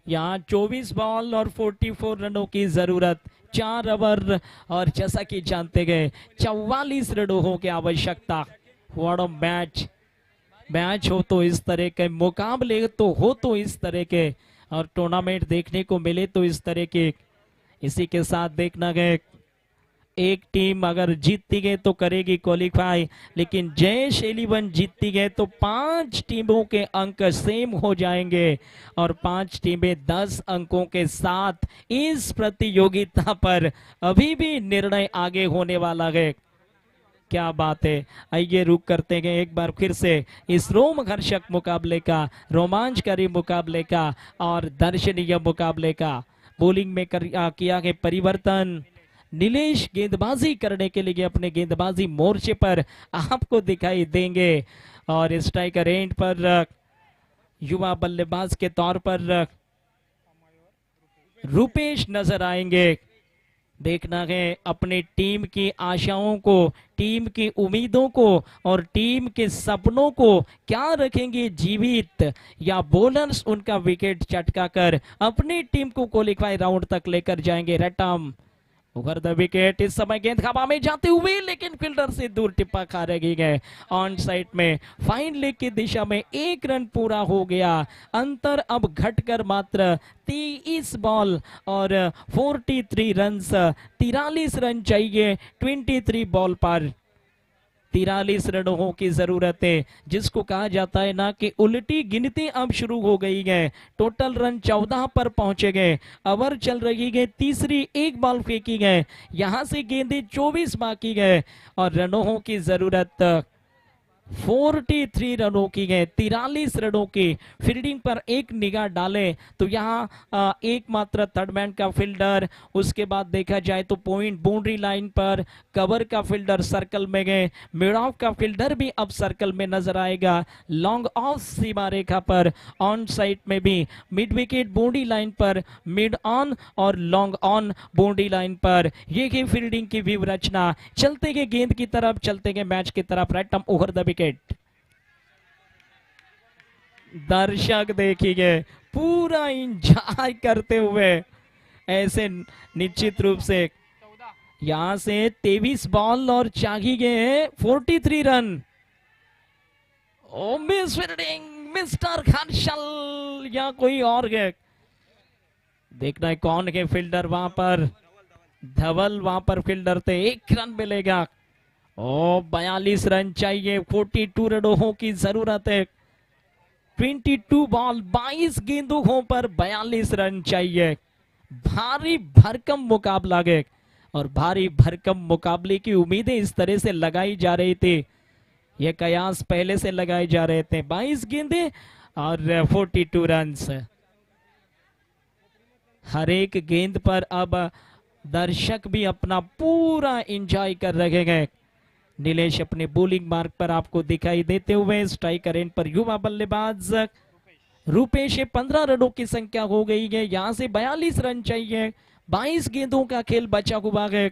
यहाँ 24 बॉल और 44 रनों की जरूरत, 4 ओवर और जैसा कि जानते गए 44 रनों की आवश्यकता। व्हाट अ मैच, मैच हो तो इस तरह के, मुकाबले तो हो तो इस तरह के, और टूर्नामेंट देखने को मिले तो इस तरह के। इसी के साथ देखना गए एक टीम अगर जीतती गई तो करेगी क्वालिफाई, लेकिन जयेश 11 जीतती गई तो 5 टीमों के अंक सेम हो जाएंगे और 5 टीमें 10 अंकों के साथ इस प्रतियोगिता पर अभी भी निर्णय आगे होने वाला है। क्या बात है। आइए रुक करते हैं एक बार फिर से इस रोमहर्षक मुकाबले का, रोमांचकारी मुकाबले का और दर्शनीय मुकाबले का। बॉलिंग में किया गया परिवर्तन, नीलेश गेंदबाजी करने के लिए अपने गेंदबाजी मोर्चे पर आपको दिखाई देंगे और स्ट्राइकर एंड पर युवा बल्लेबाज के तौर पर रूपेश नजर आएंगे। देखना है अपनी टीम की आशाओं को, टीम की उम्मीदों को और टीम के सपनों को क्या रखेंगे जीवित, या बॉलर्स उनका विकेट चटका कर अपनी टीम को क्वालिफाई राउंड तक लेकर जाएंगे। Red arm over the wicket, इस समय गेंद हवा में जाते हुए लेकिन फील्डर से दूर टिप्पा खा रही है। ऑन साइड में फाइन लेग की दिशा में 1 रन पूरा हो गया। अंतर अब घटकर मात्र 23 बॉल और 43 रन, 43 रन चाहिए 23 बॉल पर। 43 रनों की जरूरत है, जिसको कहा जाता है ना कि उल्टी गिनती अब शुरू हो गई है। टोटल रन 14 पर पहुंचे गए, ओवर चल रही है तीसरी, 1 बॉल फेंकी गए, यहां से गेंदें 24 बाकी गए और रनों की जरूरत 43 रनों की है, 43 रनों की फील्डिंग पर एक निगाह डाले तो यहाँ एकमात्र थर्ड मैन का फील्डर, उसके बाद देखा जाए तो पॉइंट बाउंड्री लाइन पर कवर का फील्डर सर्कल में गए, मिड ऑफ का फील्डर भी अब सर्कल में नजर आएगा, लॉन्ग ऑफ सीमा रेखा पर ऑन साइड में भी मिड विकेट बाउंड्री लाइन पर मिड ऑन और लॉन्ग ऑन बाउंड्री लाइन पर ये की फील्डिंग की व्यू रचना। चलते गए गेंद की तरफ, चलते गए मैच की तरफ, right arm over the wicket. दर्शक देखिए पूरा इंजॉय करते हुए ऐसे निश्चित रूप से यहां से 23 बॉल और चाहिए गए 43 रन। ओ मिस फील्डिंग मिस्टर हर्षल या कोई और है, देखना है कौन है फील्डर वहां पर। धवल वहां पर फील्डर थे, 1 रन मिलेगा। ओ 42 रन चाहिए, 42 रनों की जरूरत है। 22 बॉल 22 गेंदों पर 42 रन चाहिए। भारी भरकम मुकाबला है और भारी भरकम मुकाबले की उम्मीदें इस तरह से लगाई जा रही थी, ये कयास पहले से लगाए जा रहे थे। 22 गेंदें और 42 रन। हर एक गेंद पर अब दर्शक भी अपना पूरा एंजॉय कर रहे हैं। नीलेश अपने बॉलिंग मार्ग पर आपको दिखाई देते हुए, स्ट्राइकर एंड पर युवा बल्लेबाज रूपेश 15 रनों की संख्या हो गई है। यहां से 42 रन चाहिए, 22 गेंदों का खेल बचा हुआ है।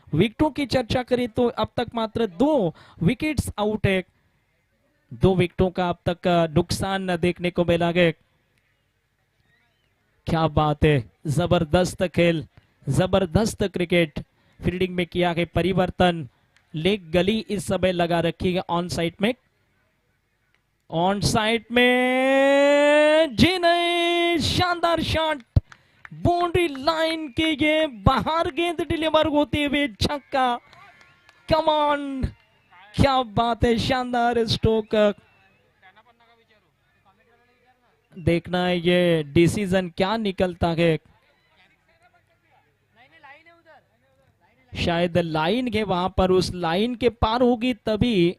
विकेटों की चर्चा करें तो अब तक मात्र 2 विकेट्स आउट है, 2 विकेटों का अब तक नुकसान देखने को मिला है। क्या बात है, जबरदस्त खेल, जबरदस्त क्रिकेट। फील्डिंग में किया है परिवर्तन, लेग गली इस समय लगा रखी है ऑन साइड में। ऑन साइड में जी नहीं, शानदार शॉट, बाउंड्री लाइन के ये बाहर गेंद डिलीवर होती हुए छक्का। कम ऑन, क्या बात है, शानदार स्ट्रोक। देखना है ये डिसीजन क्या निकलता है। शायद लाइन के वहां पर, उस लाइन के पार होगी तभी।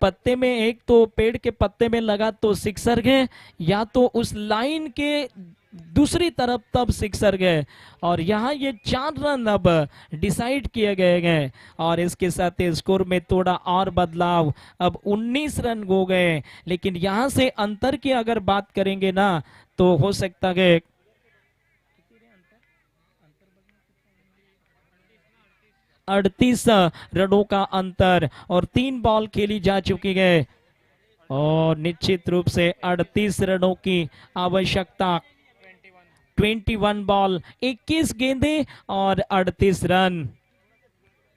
पत्ते में, एक तो पेड़ के पत्ते में लगा तो सिक्सर गए, या तो उस लाइन के दूसरी तरफ तब सिक्सर गए। और यहाँ ये 4 रन अब डिसाइड किए गए हैं और इसके साथ स्कोर में थोड़ा और बदलाव, अब 19 रन हो गए। लेकिन यहाँ से अंतर की अगर बात करेंगे ना तो हो सकता है 38 रनों का अंतर और 3 बॉल खेली जा चुकी है और निश्चित रूप से 38 रनों की आवश्यकता। 21 बॉल 21 गेंदें और 38 रन।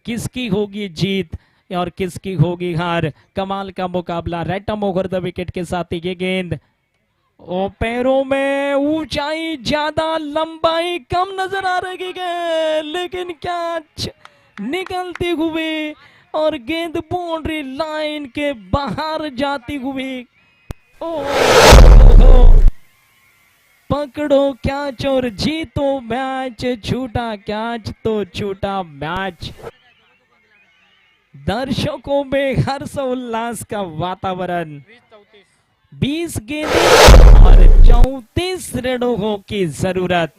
किसकी होगी जीत और किसकी होगी हार, कमाल का मुकाबला। Right arm over the wicket के साथ ये गेंद, ओ पैरों में ऊंचाई ज्यादा, लंबाई कम नजर आ रही है, लेकिन कैच निकलती हुई और गेंद बाउंड्री लाइन के बाहर जाती हुई। ओ पकड़ो कैच और जीतो मैच, छूटा कैच तो छूटा मैच। दर्शकों में हर्ष उल्लास का वातावरण। 20 गेंदें और 34 रनों की जरूरत।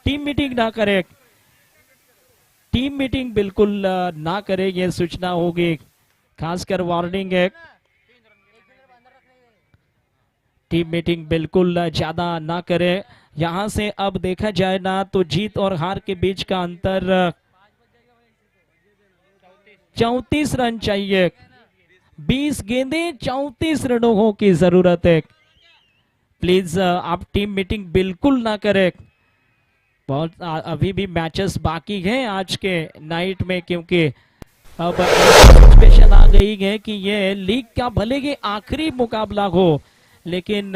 टीम मीटिंग ना करे, टीम मीटिंग बिल्कुल ना करे, ये सूचना होगी, खासकर वार्निंग है। टीम मीटिंग बिल्कुल ज्यादा ना करे। यहां से अब देखा जाए ना तो जीत और हार के बीच का अंतर 34 रन चाहिए। 20 गेंदें 34 रनों की जरूरत है। प्लीज आप टीम मीटिंग बिल्कुल ना करें। बहुत अभी भी मैचेस बाकी हैं आज के नाइट में, क्योंकि अब सिचुएशन आ गई है कि ये लीग का भले ही आखिरी मुकाबला हो, लेकिन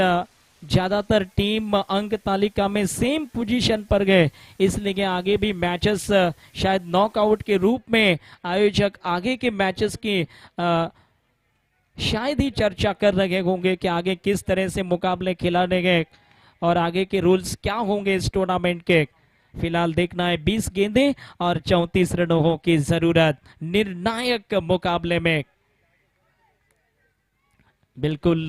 ज्यादातर टीम अंक तालिका में सेम पोजीशन पर गए, इसलिए आगे भी मैचेस शायद नॉकआउट के रूप में आयोजक आगे के मैचेस की शायद ही चर्चा कर रहे होंगे कि आगे किस तरह से मुकाबले खिलाने गए और आगे के रूल्स क्या होंगे इस टूर्नामेंट के। फिलहाल देखना है 20 गेंदें और 34 रनों की जरूरत निर्णायक मुकाबले में। बिल्कुल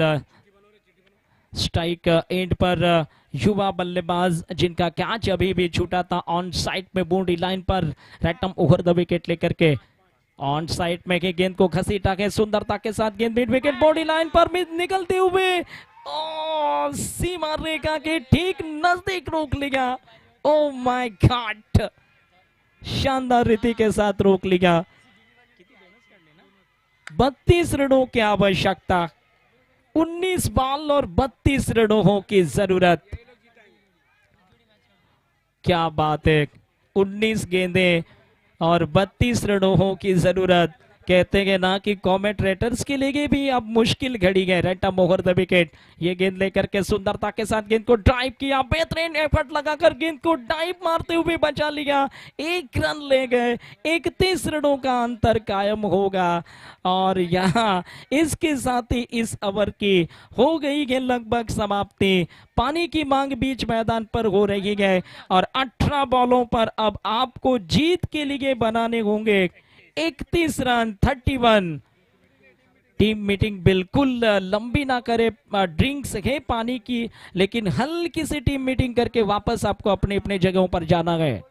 स्ट्राइक एंड पर युवा बल्लेबाज जिनका कैच अभी भी छूटा था ऑन साइड में बाउंड्री लाइन पर रैटम ओवर द विकेट लेकर के ऑन साइड में के गेंद को घसीटा के सुंदरता के साथ गेंद मिड विकेट बॉडी लाइन पर निकलते हुए सीमा रेखा के ठीक नजदीक रोक लिया। ओ माय गॉड, शानदार रीति के साथ रोक लिया। 32 रनों की आवश्यकता, 19 बॉल और 32 रनों की जरूरत। क्या बात है, 19 गेंदें और 32 रनों की जरूरत। कहते हैं ना कि कमेंटेटर्स के लिए भी अब मुश्किल घड़ी है। रैटम ओवर द विकेट, ये गेंद लेकर के सुंदरता के साथ गेंद को ड्राइव किया, बेहतरीन एफर्ट लगाकर गेंद को डाइव मारते हुए बचा लिया। 1 रन ले गए, 31 रनों का अंतर कायम होगा और यहाँ इसके साथ ही इस ओवर की हो गई है लगभग समाप्ति। पानी की मांग बीच मैदान पर हो रही है और 18 बॉलों पर अब आपको जीत के लिए बनाने होंगे 31 रन 31। टीम मीटिंग बिल्कुल लंबी ना करे, ड्रिंक्स है पानी की, लेकिन हल्की सी टीम मीटिंग करके वापस आपको अपने अपने जगहों पर जाना है।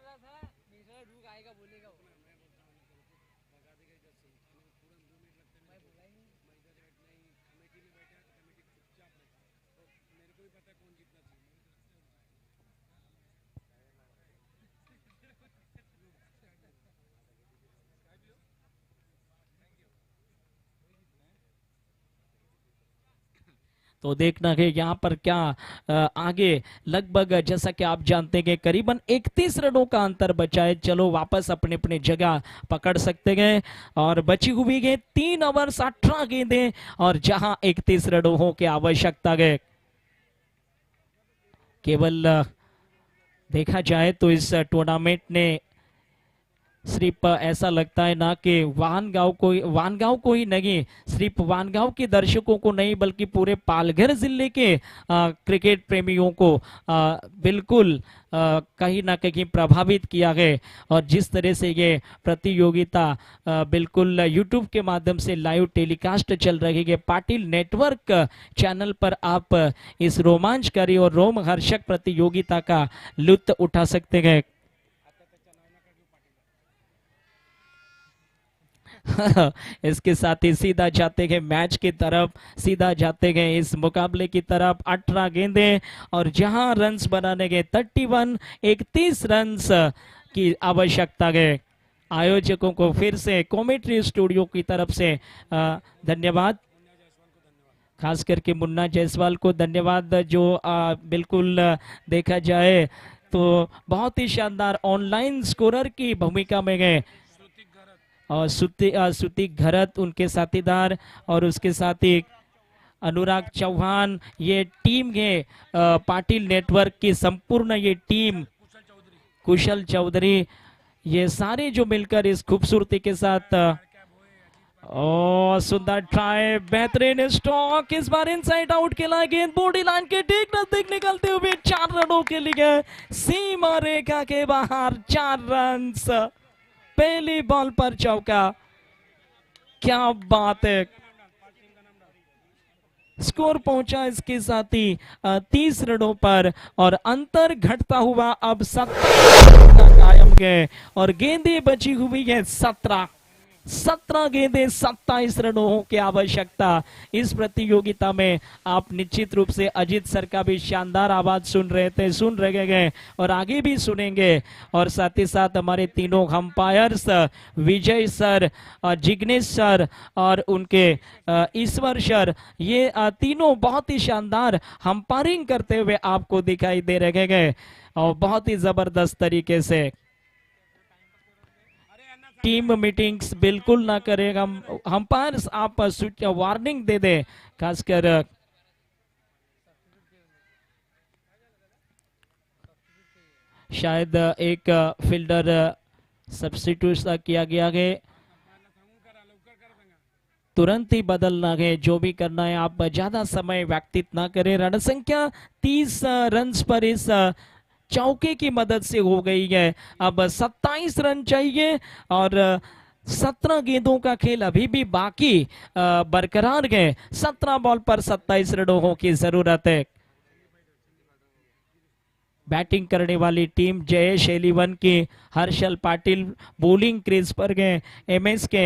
तो देखना है यहाँ पर क्या आगे लगभग जैसा कि आप जानते हैं करीबन 31 रनों का अंतर बचा है। चलो वापस अपने अपने जगह पकड़ सकते हैं और बची हुई है 3 ओवर्स 18 गेंदें और जहां 31 रनों की आवश्यकता है। केवल देखा जाए तो इस टूर्नामेंट ने सिर्फ ऐसा लगता है ना कि वानगांव को ही नहीं, सिर्फ वानगांव के दर्शकों को नहीं बल्कि पूरे पालघर जिले के क्रिकेट प्रेमियों को बिल्कुल कहीं ना कहीं प्रभावित किया है। और जिस तरह से ये प्रतियोगिता बिल्कुल यूट्यूब के माध्यम से लाइव टेलीकास्ट चल रही है, पाटिल नेटवर्क चैनल पर आप इस रोमांचकारी और रोमहर्षक प्रतियोगिता का लुत्फ उठा सकते हैं। इसके साथ ही सीधा जाते हैं मैच की तरफ, सीधा जाते हैं इस मुकाबले की तरफ। 18 गेंदें और जहां रन्स बनाने गए 31 रन्स की आवश्यकता है। आयोजकों को फिर से कॉमेंट्री स्टूडियो की तरफ से धन्यवाद, खास करके मुन्ना जायसवाल को धन्यवाद जो बिल्कुल देखा जाए तो बहुत ही शानदार ऑनलाइन स्कोरर की भूमिका में गए और सुती घरत उनके साथीदार और उसके साथ ही अनुराग चौहान, ये टीम है पाटिल नेटवर्क की संपूर्ण ये टीम, कुशल चौधरी, ये सारे जो मिलकर इस खूबसूरती के साथ सुंदर ट्राई, बेहतरीन स्टॉक, इस बार इनसाइड आउट खेला, गेंद बॉडी लाइन के ठीक नजदीक निकलते हुए 4 रनों के लिए सीमा रेखा के बाहर 4 रन। पहली बॉल पर चौका, क्या बात है। स्कोर पहुंचा इसके साथ ही 30 रनों पर और अंतर घटता हुआ अब 17 कायम है और गेंदें बची हुई है 17 गेंदें 27 रनों की आवश्यकता। इस प्रतियोगिता में आप निश्चित रूप से अजीत सर का भी शानदार आवाज सुन रहे हैं और आगे भी सुनेंगे। और साथ ही साथ हमारे तीनों अंपायर्स विजय सर, जिग्नेश सर और उनके ईश्वर सर, ये तीनों बहुत ही शानदार अंपायरिंग करते हुए आपको दिखाई दे रहे हैं और बहुत ही जबरदस्त तरीके से। टीम मीटिंग्स बिल्कुल ना करेगा, अंपायर्स आप वार्निंग दे दे, खासकर शायद एक फील्डर सब्स्टिट्यूट किया गया है, तुरंत ही बदलना है। जो भी करना है आप ज्यादा समय व्यतीत ना करें। रण संख्या 30 रन्स पर इस चौके की मदद से हो गई है। अब 27 रन चाहिए और 17 गेंदों का खेल अभी भी बाकी बरकरार है। 17 बॉल पर 27 रनों की जरूरत है। बैटिंग करने वाली टीम जयेश 11 की हर्षल पाटिल बॉलिंग क्रीज पर गए। एमएस के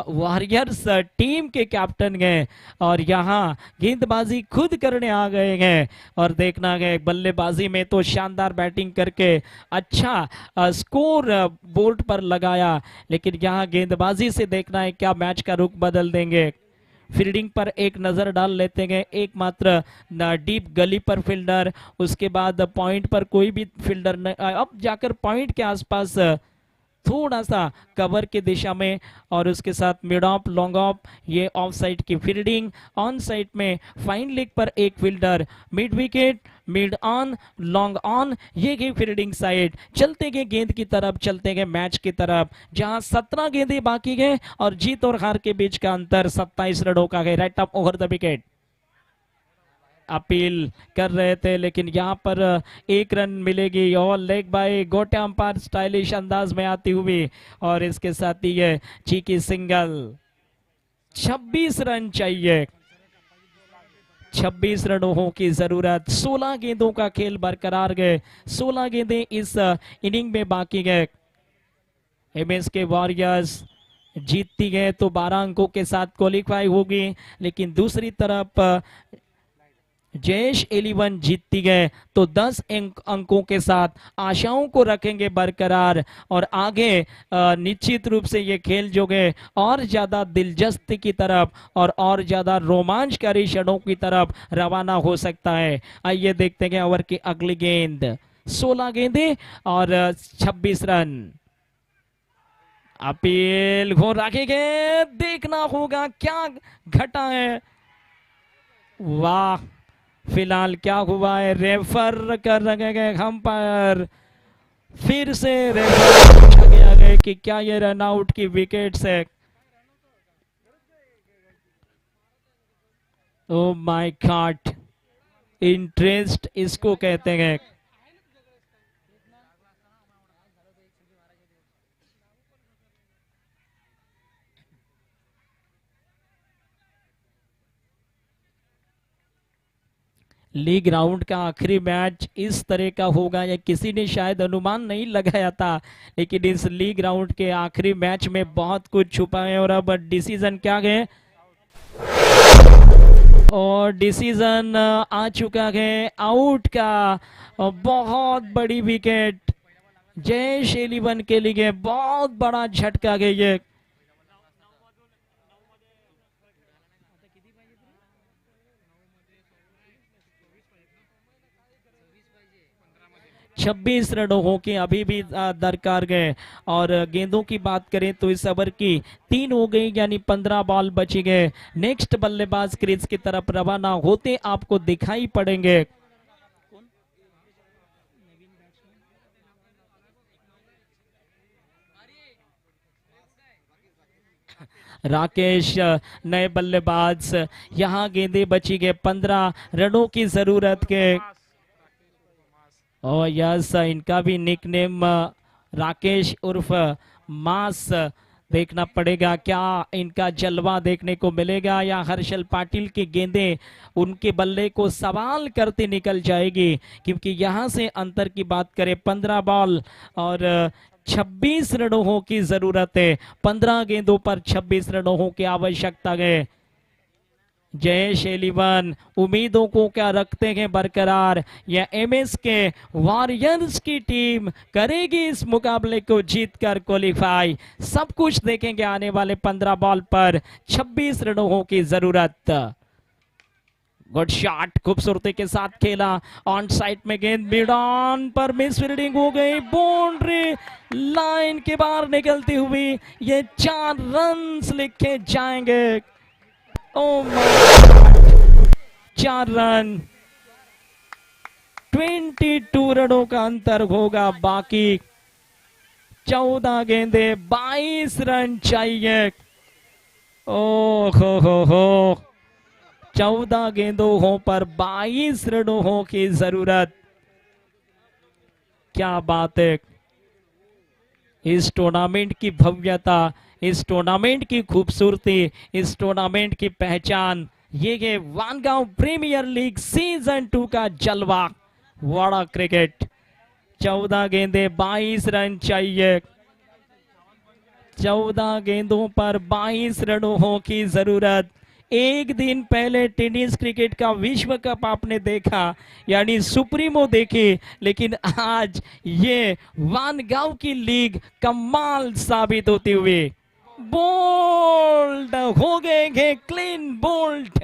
वॉरियर्स टीम के कैप्टन गए और यहाँ गेंदबाजी खुद करने आ गए हैं और देखना है बल्लेबाजी में तो शानदार बैटिंग करके अच्छा स्कोर बोर्ड पर लगाया, लेकिन यहाँ गेंदबाजी से देखना है क्या मैच का रुख बदल देंगे। फील्डिंग पर एक नजर डाल लेते हैं। एकमात्र डीप गली पर फील्डर, उसके बाद पॉइंट पर कोई भी फील्डर नहीं, अब जाकर पॉइंट के आसपास थोड़ा सा कवर की दिशा में और उसके साथ मिड ऑफ लॉन्ग ऑफ, ये ऑफ साइड की फील्डिंग। ऑन साइड में फाइन लेग पर एक fielder, mid wicket, mid on, long on, ये गई फील्डिंग साइड। चलते गए गेंद की तरफ, चलते गए मैच की तरफ, जहां 17 गेंदें बाकी गए और जीत और हार के बीच का अंतर 27 रनों का है। Right up over the wicket appeal कर रहे थे, लेकिन यहाँ पर 1 रन मिलेगी और लेग बाय गोटे अंपायर स्टाइलिश अंदाज में आती हुई और इसके साथ ही है चीकी सिंगल। 26 रन चाहिए, 26 रनों की जरूरत। 16 गेंदों का खेल बरकरार गए, 16 गेंदें इस इनिंग में बाकी गए। एमएस के वॉरियर्स जीतती है तो 12 अंकों के साथ क्वालिफाई होगी, लेकिन दूसरी तरफ जयेश 11 जीतती गए तो 10 अंकों के साथ आशाओं को रखेंगे बरकरार और आगे निश्चित रूप से ये खेल जो है और ज्यादा दिलचस्पी की तरफ और ज्यादा रोमांचकारी क्षणों की तरफ रवाना हो सकता है। आइए देखते हैं ओवर की अगली गेंद। 16 गेंदें और 26 रन। अपील हो रखेंगे, देखना होगा क्या घटा है। वाह, फिलहाल क्या हुआ है, रेफर कर रहे हैं अंपायर, फिर से रेफर पूछा गया है कि क्या ये रन आउट की विकेट है। ओ माय गॉड, इंटरेस्ट इसको कहते हैं। लीग राउंड का आखिरी मैच इस तरह का होगा या किसी ने शायद अनुमान नहीं लगाया था, लेकिन इस लीग राउंड के आखिरी मैच में बहुत कुछ छुपा है। और अब डिसीजन क्या है, और डिसीजन आ चुका है आउट का। और बहुत बड़ी विकेट जयेश 11 के लिए, बहुत बड़ा झटका है ये। छब्बीस रनों की अभी भी दरकार गए। और गेंदों की बात करें तो इस ओवर की 3 हो गई, यानी 15 बॉल बची गए। नेक्स्ट बल्लेबाज क्रीज की तरफ रवाना होते आपको दिखाई पड़ेंगे। राकेश नए बल्लेबाज, यहां गेंदें बची गए, 15 रनों की जरूरत के। और यस, इनका भी निकनेम राकेश उर्फ मास। देखना पड़ेगा क्या इनका जलवा देखने को मिलेगा या हर्षल पाटिल की गेंदें उनके बल्ले को सवाल करते निकल जाएगी, क्योंकि यहां से अंतर की बात करें 15 बॉल और 26 रनों की जरूरत है। 15 गेंदों पर 26 रनों की आवश्यकता है। जयेश 11 उम्मीदों को क्या रखते हैं बरकरार, या एमएस के वॉरियर्स की टीम करेगी इस मुकाबले को जीतकर क्वालिफाई? सब कुछ देखेंगे आने वाले 15 बॉल पर 26 रनों की जरूरत। गुड शॉट, खूबसूरती के साथ खेला, ऑन साइड में गेंद मिड ऑन पर मिस फील्डिंग हो गई, बाउंड्री लाइन के बाहर निकलती हुई ये 4 रन लिखे जाएंगे। ओह माय, 4 रन, 22 रनों का अंतर होगा बाकी। 14 गेंदे, 22 रन चाहिए। ओह हो 14 गेंदों पर 22 रनों की जरूरत। क्या बात है। इस टूर्नामेंट की भव्यता, इस टूर्नामेंट की खूबसूरती, इस टूर्नामेंट की पहचान, ये है वानगांव प्रीमियर लीग सीजन 2 का जलवा। बड़ा क्रिकेट, 14 गेंदे 22 रन चाहिए। 14 गेंदों पर 22 रनों की जरूरत। एक दिन पहले टेनिस क्रिकेट का विश्व कप आपने देखा, यानी सुप्रीमो देखी, लेकिन आज ये वानगांव की लीग कमाल साबित होती हुई। बोल्ड हो गए, क्लीन बोल्ड।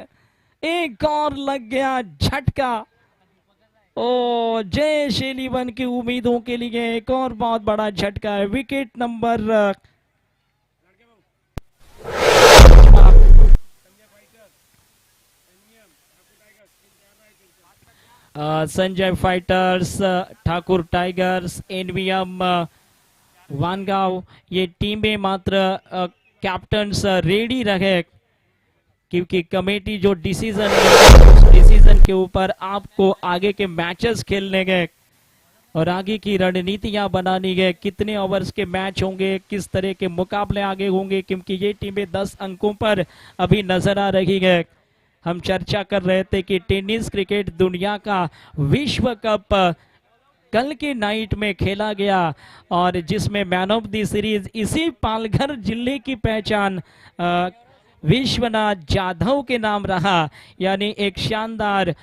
एक और लग गया झटका। ओ जय शेलीवन की उम्मीदों के लिए एक और बहुत बड़ा झटका है। Wicket number Sanjay fighters, Thakur tigers, NVM Vangaon, ये टीमें मात्र कैप्टन्स रेडी रहे, क्योंकि कमेटी जो डिसीजन के ऊपर आपको आगे के मैचेस खेलने गए और आगे की रणनीतियां बनानी गए, कितने ओवर्स के मैच होंगे, किस तरह के मुकाबले आगे होंगे, क्योंकि ये टीमें 10 अंकों पर अभी नजर आ रही है। हम चर्चा कर रहे थे कि टेनिस क्रिकेट दुनिया का विश्व कप कल की नाइट में खेला गया और जिसमें मैन ऑफ द सीरीज इसी पालघर जिले की पहचान विश्वनाथ जाधव के नाम रहा। यानी एक शानदार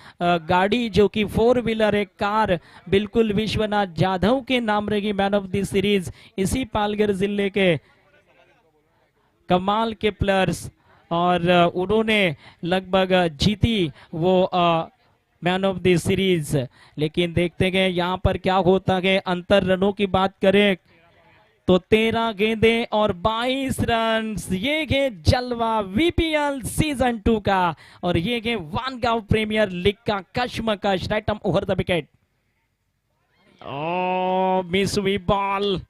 गाड़ी जो कि 4 व्हीलर, एक कार बिल्कुल विश्वनाथ जाधव के नाम रही मैन ऑफ द सीरीज। इसी पालघर जिले के कमाल के प्लेयर्स और उन्होंने लगभग जीती वो मैन ऑफ द सीरीज। लेकिन देखते गए यहाँ पर क्या होता है। अंतर रनों की बात करें तो 13 गेंदे और 22 रन, ये है जलवा वीपीएल सीजन 2 का और ये है वानगांव प्रीमियर लीग का कश्मकश। Right arm over the wicket, miss हुई बॉल।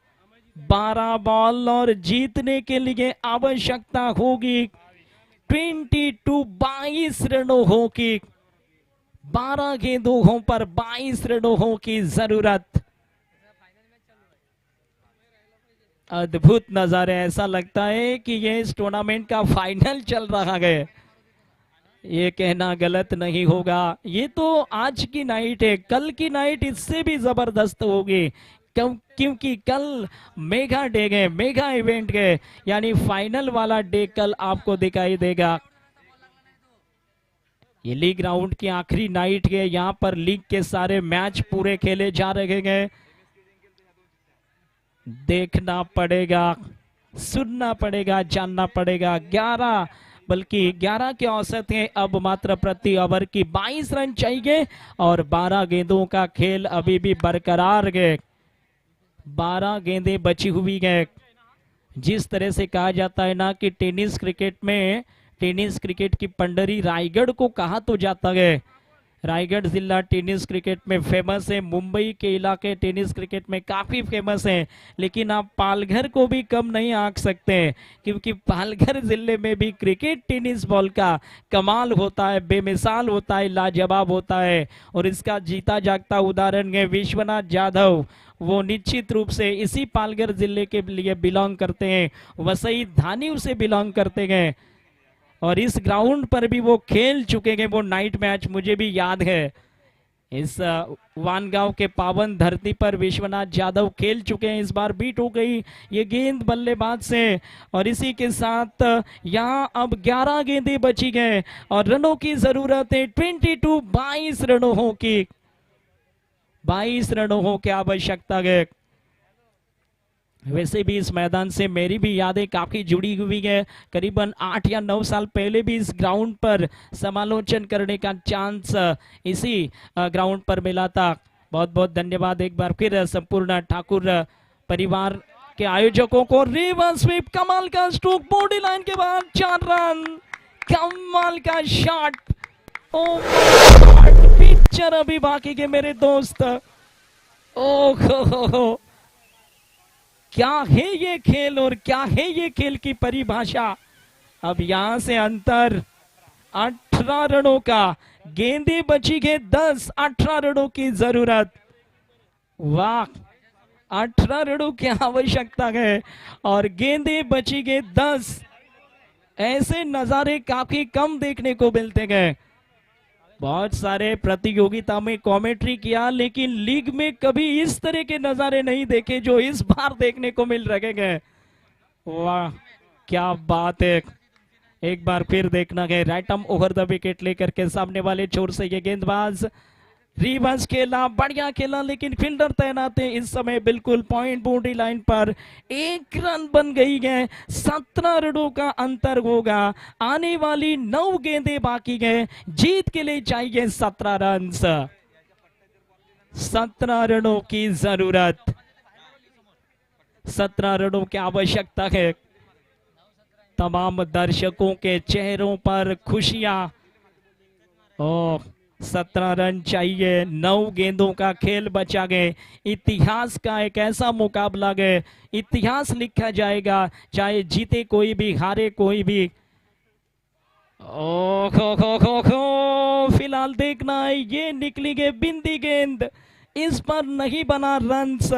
12 बॉल और जीतने के लिए आवश्यकता होगी 22 रनों की। 12 गेंदों पर 22 रनों की जरूरत। अद्भुत नजारे, ऐसा लगता है कि ये इस टूर्नामेंट का फाइनल चल रहा है। ये कहना गलत नहीं होगा। ये तो आज की नाइट है, कल की नाइट इससे भी जबरदस्त होगी, क्योंकि कल मेगा डे गए, मेगा इवेंट गए, यानी फाइनल वाला डे कल आपको दिखाई देगा। ये लीग राउंड की आखिरी नाइट है, यहाँ पर लीग के सारे मैच पूरे खेले जा रहे हैं। देखना पड़ेगा, सुनना पड़ेगा, जानना पड़ेगा। 11 बल्कि 11 के औसत है अब मात्र प्रति ओवर की 22 रन चाहिए और 12 गेंदों का खेल अभी भी बरकरार है। 12 गेंदें बची हुई है। जिस तरह से कहा जाता है ना कि टेनिस क्रिकेट की पंडरी रायगढ़ को कहा तो जाता है। रायगढ़ जिला टेनिस क्रिकेट में फेमस है, मुंबई के इलाके टेनिस क्रिकेट में काफी फेमस है, लेकिन आप पालघर को भी कम नहीं आंक सकते, क्योंकि पालघर जिले में भी क्रिकेट टेनिस बॉल का कमाल होता है, बेमिसाल होता है, लाजवाब होता है। और इसका जीता जागता उदाहरण है विश्वनाथ जाधव। वो निश्चित रूप से इसी पालघर जिले के लिए बिलोंग करते हैं, वसई धानी से बिलोंग करते हैं और इस ग्राउंड पर भी वो खेल चुके हैं। वो नाइट मैच मुझे भी याद है, इस वानगांव के पावन धरती पर विश्वनाथ जाधव खेल चुके हैं। इस बार बीट हो गई ये गेंद बल्लेबाज से और इसी के साथ यहाँ अब 11 गेंदें बची गए और रनों की जरूरत है 22 रनों की। 22 रनों की आवश्यकता है। वैसे भी इस मैदान से मेरी भी यादें काफी जुड़ी हुई है। करीबन 8 या 9 साल पहले भी इस ग्राउंड पर समालोचन करने का चांस इसी ग्राउंड पर मिला था। बहुत बहुत धन्यवाद एक बार फिर संपूर्ण ठाकुर परिवार के आयोजकों को। रिवर्स स्वीप, कमाल का स्ट्रोक, बॉडी लाइन के बाद 4 रन, कमाल का शॉट। ओ पिक्चर अभी बाकी के मेरे दोस्त। ओहो, क्या है ये खेल और क्या है ये खेल की परिभाषा। अब यहां से अंतर 18 रनों का, गेंदें बची है 10, 18 रनों की जरूरत। वाह, 18 रनों की आवश्यकता है और गेंदें बची गए 10। ऐसे नजारे काफी कम देखने को मिलते गए। बहुत सारे प्रतियोगिता में कमेंट्री किया, लेकिन लीग में कभी इस तरह के नजारे नहीं देखे जो इस बार देखने को मिल रहे गए। वाह क्या बात है। एक बार फिर देखना गया right arm over the wicket लेकर के सामने वाले छोर से ये गेंदबाज रिवर्स खेला, बढ़िया खेला, लेकिन फील्डर तैनात है इस समय बिल्कुल पॉइंट बाउंड्री लाइन पर। 1 रन बन गई है, 17 रनों का अंतर होगा। आने वाली 9 गेंदें बाकी है, जीत के लिए चाहिए 17 रन। 17 रनों की जरूरत, 17 रनों की आवश्यकता है। तमाम दर्शकों के चेहरों पर खुशियां। 17 रन चाहिए, 9 गेंदों का खेल बचा गए। इतिहास का एक ऐसा मुकाबला गए, इतिहास लिखा जाएगा, चाहे जीते कोई भी हारे कोई भी। ओ खो फिलहाल देखना है, ये निकली गई बिंदी गेंद, इस पर नहीं बना रन्स,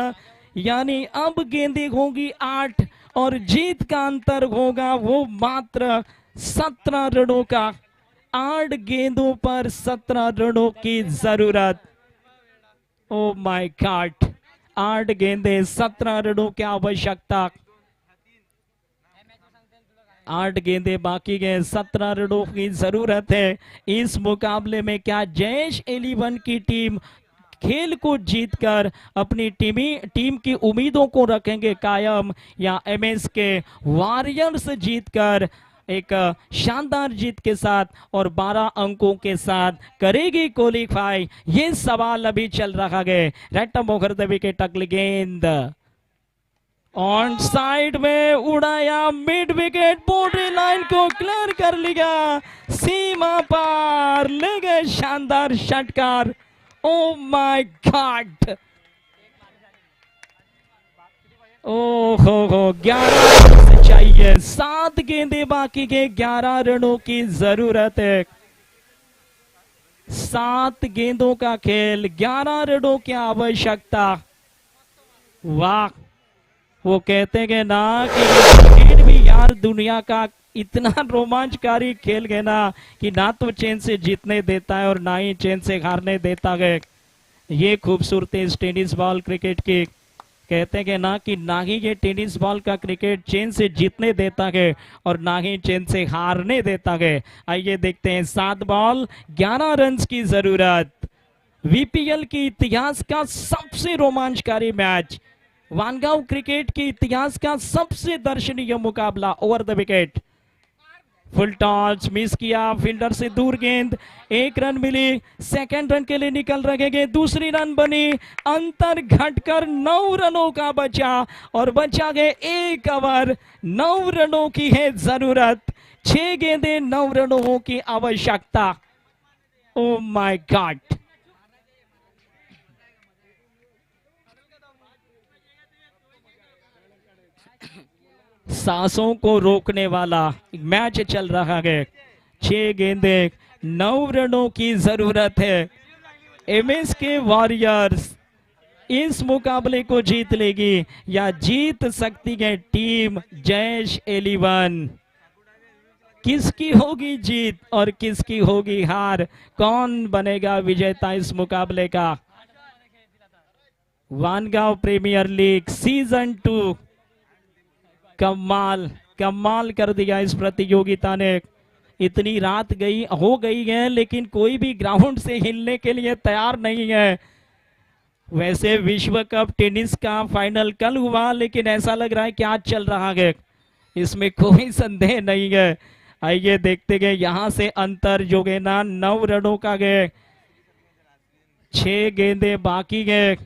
यानी अब गेंदें होगी 8 और जीत का अंतर होगा वो मात्र 17 रनों का। 8 गेंदों पर 17 रनों की जरूरत। ओ माय गॉड, 8 गेंदें 17 रनों की आवश्यकता। 8 गेंदें बाकी गए, 17 रनों की जरूरत है इस मुकाबले में। क्या जैश 11 की टीम खेल को जीतकर अपनी टीम की उम्मीदों को रखेंगे कायम, या एमएस के वॉरियर्स जीतकर एक शानदार जीत के साथ और 12 अंकों के साथ करेगी क्वालीफाई? ये सवाल अभी चल रहा है। Right arm over the wicket, अगली गेंद ऑन साइड में उड़ाया, मिड विकेट बाउंड्री लाइन को क्लियर कर लिया, सीमा पार ले गए शानदार षटकार। ओ माय गॉड, ओहो 11 रन चाहिए, 7 गेंदें बाकी के, 11 रनों की जरूरत है। 7 गेंदों का खेल, 11 रनों की आवश्यकता। वाह, वो कहते हैं ना कि क्रिकेट भी यार दुनिया का इतना रोमांचकारी खेल है ना कि ना तो चैन से जीतने देता है और ना ही चैन से हारने देता है। ये खूबसूरती इस टेनिस बॉल क्रिकेट की। कहते हैं ना कि ना ही ये टेनिस बॉल का क्रिकेट चैन से जीतने देता है और ना ही चैन से हारने देता है। आइए देखते हैं, 7 बॉल 11 रन की जरूरत। वीपीएल के इतिहास का सबसे रोमांचकारी मैच, वानगांव क्रिकेट के इतिहास का सबसे दर्शनीय मुकाबला। Over the wicket, full toss miss किया, फील्डर से दूर गेंद, 1 रन मिली, सेकंड रन के लिए निकल रहे गए, दूसरी रन बनी, अंतर घटकर 9 रनों का बचा और बचा गए 1 ओवर। 9 रनों की है जरूरत, 6 गेंदें 9 रनों की आवश्यकता। ओ माय गॉड, सांसों को रोकने वाला मैच चल रहा है। 6 गेंदें 9 रनों की जरूरत है। एमएस के वॉरियर्स इस मुकाबले को जीत लेगी या जीत सकती है टीम जैश 11। किसकी होगी जीत और किसकी होगी हार, कौन बनेगा विजेता इस मुकाबले का? वानगांव प्रीमियर लीग सीजन 2, कमाल कर दिया इस प्रतियोगिता ने। इतनी रात हो गई है लेकिन कोई भी ग्राउंड से हिलने के लिए तैयार नहीं है। वैसे विश्व कप टेनिस का फाइनल कल हुआ, लेकिन ऐसा लग रहा है कि आज चल रहा है, इसमें कोई संदेह नहीं है। आइए देखते गए, यहां से अंतर जो है ना 9 रनों का गए। 6 गेंदें बाकी है,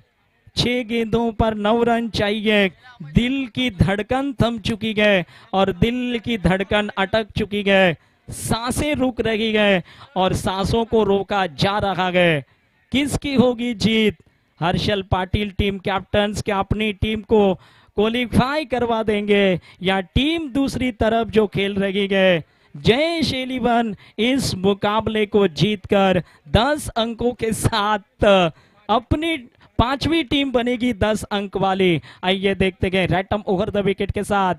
6 गेंदों पर 9 रन चाहिए। दिल की धड़कन थम चुकी है और दिल की धड़कन अटक चुकी है, सांसें रुक रही है और सांसों को रोका जा रहा है। किसकी होगी जीत? हर्षल पाटिल टीम कैप्टन्स क्या अपनी टीम को क्वालीफाई करवा देंगे या टीम दूसरी तरफ जो खेल रही है जैश 11 इस मुकाबले को जीतकर 10 अंकों के साथ अपनी पांचवी टीम बनेगी 10 अंक वाली। आइए देखते गए रैटम ओवर द विकेट के साथ।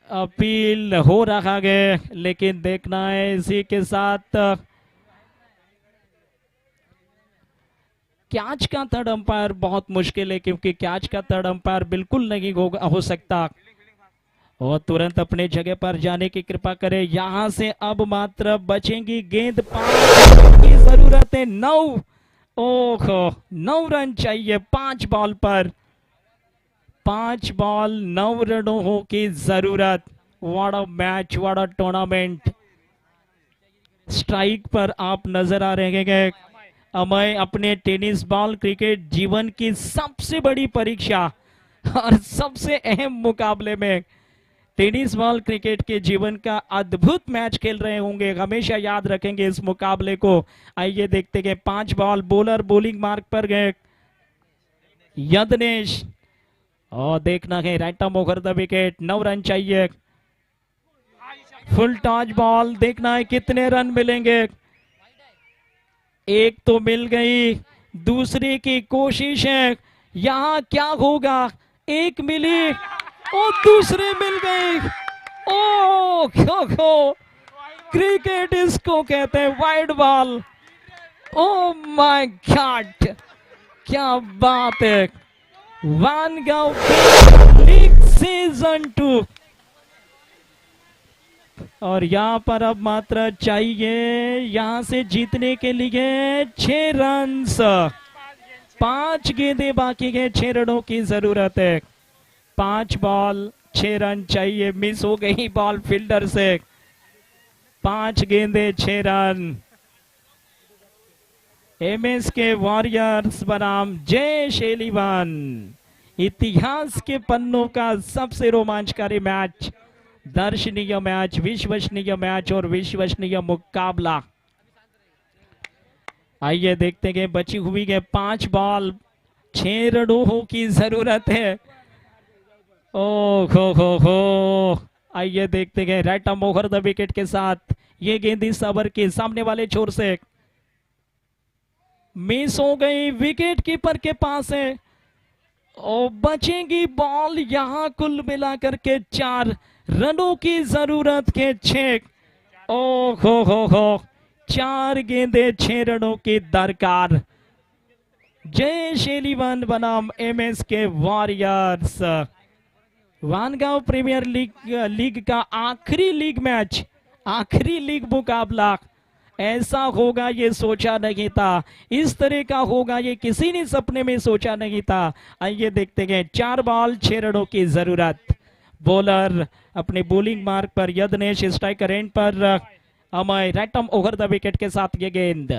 अपील हो रखा गया, लेकिन देखना है इसी के साथ कैच का थर्ड अंपायर बहुत मुश्किल है, क्योंकि कैच का थर्ड अंपायर बिल्कुल नहीं हो सकता। और तुरंत अपने जगह पर जाने की कृपा करें। यहां से अब मात्र बचेंगी गेंद, 5 की जरूरत है, 9। ओहो, 9 रन चाहिए 5 बॉल पर। 5 बॉल 9 रनों की जरूरत। What a match, what a tournament. Strike पर आप नजर आ रहे हैं अमय अपने टेनिस बॉल क्रिकेट जीवन की सबसे बड़ी परीक्षा और सबसे अहम मुकाबले में टेनिस बॉल क्रिकेट के जीवन का अद्भुत मैच खेल रहे होंगे। हमेशा याद रखेंगे इस मुकाबले को। आइए देखते गए 5 बॉल, बॉलर बॉलिंग मार्क पर गए यदनेश। और देखना है रैटम ओवर द विकेट, 9 रन चाहिए। फुल टॉस बॉल, देखना है कितने रन मिलेंगे। एक तो मिल गई, दूसरी की कोशिश है, यहां क्या होगा। एक मिली और दूसरी मिल गई। ओ क्रिकेट इसको कहते हैं, wide ball. O my god, क्या बात है। Vangaon league season 2। और यहां पर अब मात्र चाहिए यहां से जीतने के लिए 6 रन। 5 गेंदें बाकी है, 6 रनों की जरूरत है। 5 बॉल 6 रन चाहिए। मिस हो गई बॉल फील्डर से। 5 गेंदें 6 रन। एमएस के वॉरियर्स बनाम जयेश एलिवन। इतिहास के पन्नों का सबसे रोमांचकारी मैच, दर्शनीय मैच, विश्वसनीय मैच और विश्वसनीय मुकाबला। आइए देखते हैं बची हुई है 5 बॉल 6 रनों की जरूरत है। ओ हो। आइए देखते हैं रैटम ओवर द विकेट के साथ। ये गेंद इस ओवर के सामने वाले छोर से मिस हो गई, विकेट कीपर के पास है। और बचेंगी बॉल यहां कुल मिलाकर के 4 रनों की जरूरत के 6। ओ हो 4 गेंदे 6 रनों की दरकार। जयेश एलिवन बनाम एमएस के वॉरियर्स। वानगांव प्रीमियर लीग का आखिरी लीग मैच, आखिरी लीग मुकाबला। ऐसा होगा ये सोचा नहीं था, इस तरह का होगा ये किसी ने सपने में सोचा नहीं था। आइए देखते हैं 4 बॉल 6 रनों की जरूरत। बॉलर अपने बॉलिंग मार्क पर यदनेश, स्ट्राइकर एंड पर अमय। रैटम ओवर द विकेट के साथ ये गेंद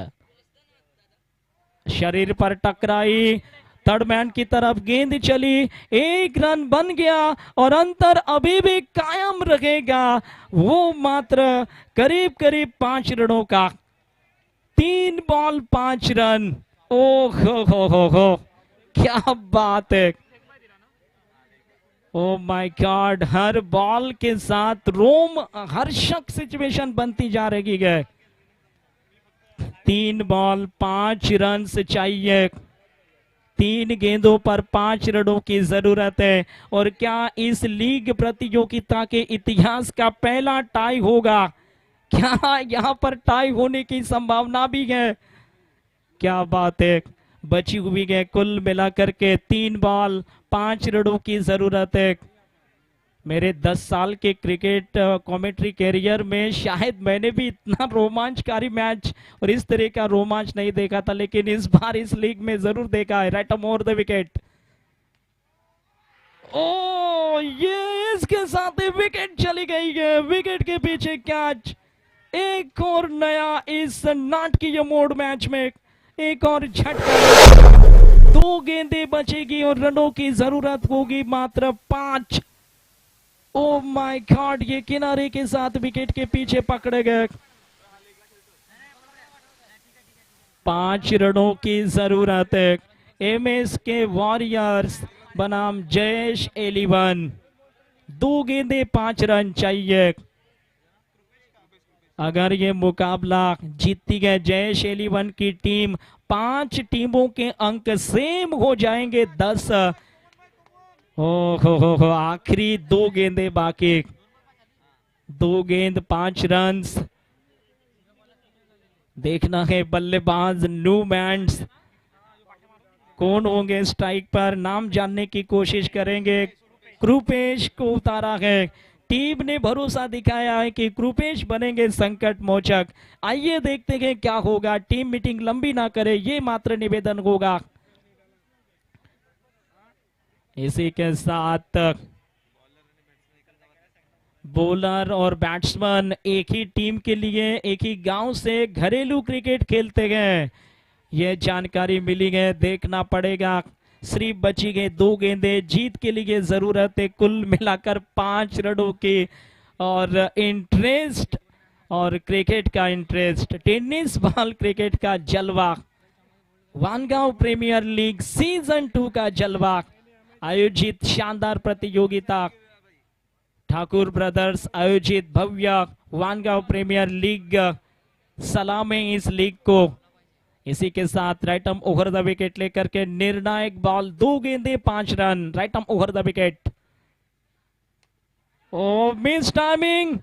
शरीर पर टकराई, थर्ड मैन की तरफ गेंद चली, 1 रन बन गया और अंतर अभी भी कायम रहेगा, वो मात्र करीब करीब 5 रनों का। 3 बॉल 5 रन। ओ हो क्या बात है। ओ माय गॉड, हर बॉल के साथ रोम हर्षक सिचुएशन बनती जा रही है। 3 बॉल 5 रन चाहिए। 3 गेंदों पर 5 रनों की जरूरत है। और क्या इस लीग प्रतियोगिता के इतिहास का पहला टाई होगा? क्या यहां पर टाई होने की संभावना भी है? क्या बात है। बची हुई है कुल मिलाकर के 3 बॉल 5 रनों की जरूरत है। मेरे 10 साल के क्रिकेट कमेंट्री कैरियर में शायद मैंने भी इतना रोमांचकारी मैच और इस तरह का रोमांच नहीं देखा था, लेकिन इस बार इस लीग में जरूर देखा है। रैटम ओवर द विकेट। ओ ये इसके साथ ही विकेट चली गई है। विकेट के पीछे कैच। एक और नया इस नाटकीय मोड मैच में एक और झटका। 2 गेंदें बचेगी और रनों की जरूरत होगी मात्र 5। ओ माय गॉड, ये किनारे के साथ विकेट के पीछे पकड़े गए। 5 रनों की जरूरत है। एमएस के वॉरियर्स बनाम जयेश एलिवन। 2 गेंदें 5 रन चाहिए। अगर ये मुकाबला जीतती है जयेश 11 की टीम, 5 टीमों के अंक सेम हो जाएंगे 10। हो आखिरी 2 गेंदे बाकी, 2 गेंद 5 रन। देखना है बल्लेबाज न्यूमैन्स कौन होंगे स्ट्राइक पर, नाम जानने की कोशिश करेंगे। कृपेश को उतारा है, टीम ने भरोसा दिखाया है कि कृपेश बनेंगे संकट मोचक। आइए देखते हैं क्या होगा, टीम मीटिंग लंबी ना करे ये मात्र निवेदन होगा। इसी के साथ बॉलर और बैट्समैन एक ही टीम के लिए एक ही गांव से घरेलू क्रिकेट खेलते हैं, यह जानकारी मिली है। देखना पड़ेगा, सिर्फ बची गए 2 गेंदे, जीत के लिए जरूरत है कुल मिलाकर 5 रनों की। और इंटरेस्ट और क्रिकेट का इंटरेस्ट, टेनिस बॉल क्रिकेट का जलवा, वानगांव प्रीमियर लीग सीजन 2 का जलवा आयोजित शानदार प्रतियोगिता, ठाकुर ब्रदर्स आयोजित भव्य वानगांव प्रीमियर लीग, सलामी इस लीग को। इसी के साथ right arm over the wicket लेकर के निर्णायक बॉल, 2 गेंदे 5 run, right arm over the wicket. Oh mistiming,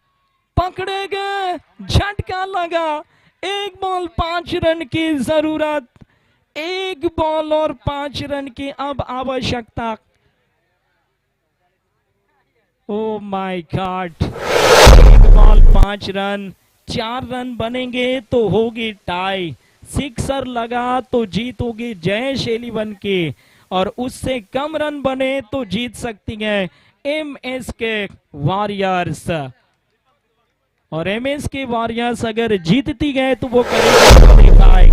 पकड़े गए, झटका लगा, 1 बॉल 5 रन की जरूरत, 1 बॉल और 5 रन की अब आवश्यकता। ओ my God, 1 ball 5 run, 4 run बनेंगे तो होगी टाई, सिक्सर लगा तो जीत होगी जयेश 11 की, और उससे कम रन बने तो जीत सकती है MS के वॉरियर्स। और MS के वॉरियर्स अगर जीतती गए तो वो करेगी टाई,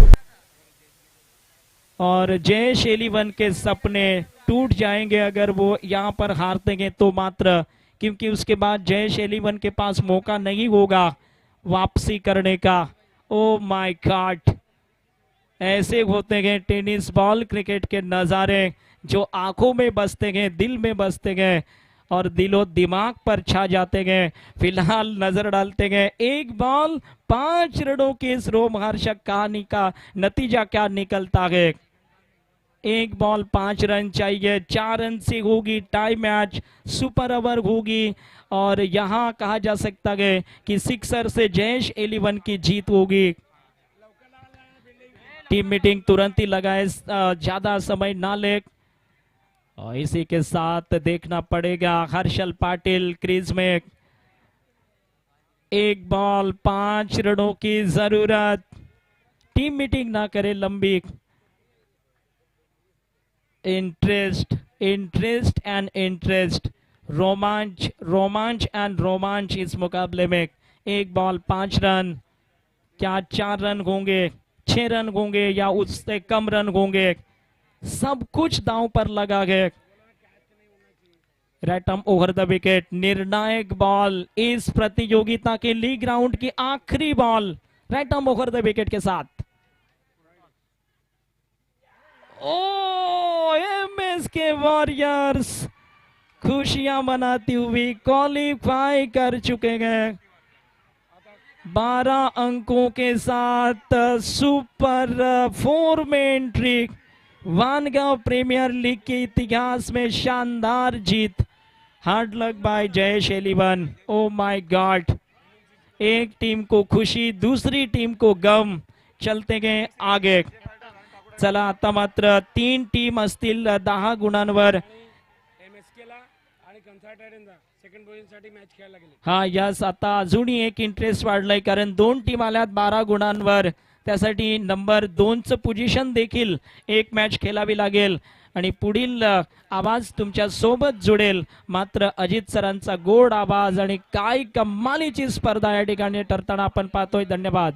और जयेश 11 के सपने टूट जाएंगे अगर वो यहाँ पर हारते हैं तो मात्र, क्योंकि उसके बाद जयेश 11 के पास मौका नहीं होगा वापसी करने का। ओ माय गॉड, ऐसे होते हैं टेनिस बॉल क्रिकेट के नजारे जो आंखों में बसते हैं, दिल में बसते हैं और दिलो दिमाग पर छा जाते हैं। फिलहाल नजर डालते हैं 1 बॉल 5 रनों की इस रोमहर्षक कहानी का नतीजा क्या निकलता है। 1 बॉल 5 रन चाहिए, 4 रन से होगी टाई मैच, सुपर ओवर होगी, और यहां कहा जा सकता है कि सिक्सर से जयेश 11 की जीत होगी। टीम मीटिंग तुरंत ही लगाए, ज्यादा समय ना ले। और इसी के साथ देखना पड़ेगा हर्षल पाटिल क्रीज में, 1 बॉल 5 रनों की जरूरत, टीम मीटिंग ना करे लंबी। इंटरेस्ट एंड इंटरेस्ट, रोमांच एंड रोमांच इस मुकाबले में। 1 बॉल 5 रन, क्या 4 रन होंगे, 6 रन होंगे या उससे कम रन होंगे, सब कुछ दांव पर लगा है। Right arm over the wicket, निर्णायक बॉल इस प्रतियोगिता के लीग राउंड की आखिरी ball, right arm over the wicket के साथ। ओ MS के वॉरियर्स खुशियां मनाती हुई क्वालिफाई कर चुके हैं 12 अंकों के साथ सुपर 4 में एंट्री। वानगांव प्रीमियर लीग के इतिहास में शानदार जीत, hard luck by Jayesh 11। Oh my God, एक टीम को खुशी, दूसरी टीम को गम, चलते गए आगे। चला आता मात्र 3 टीम असतील 10 गुणांवर। हा यस, आता अजूनही एक इंटरेस्ट वाढलाय कारण 2 टीम आल्यात 12 गुणांवर, त्यासाठी नंबर 2चं पोझिशन देखील एक मॅच खेळावी लागेल आणि पुढील आवाज तुमच्या सोबत जुडेल। मात्र अजित सरांचा गोड आवाज आणि काय कमालीची स्पर्धा या ठिकाणी ठरताना आपण पाहतोय। धन्यवाद।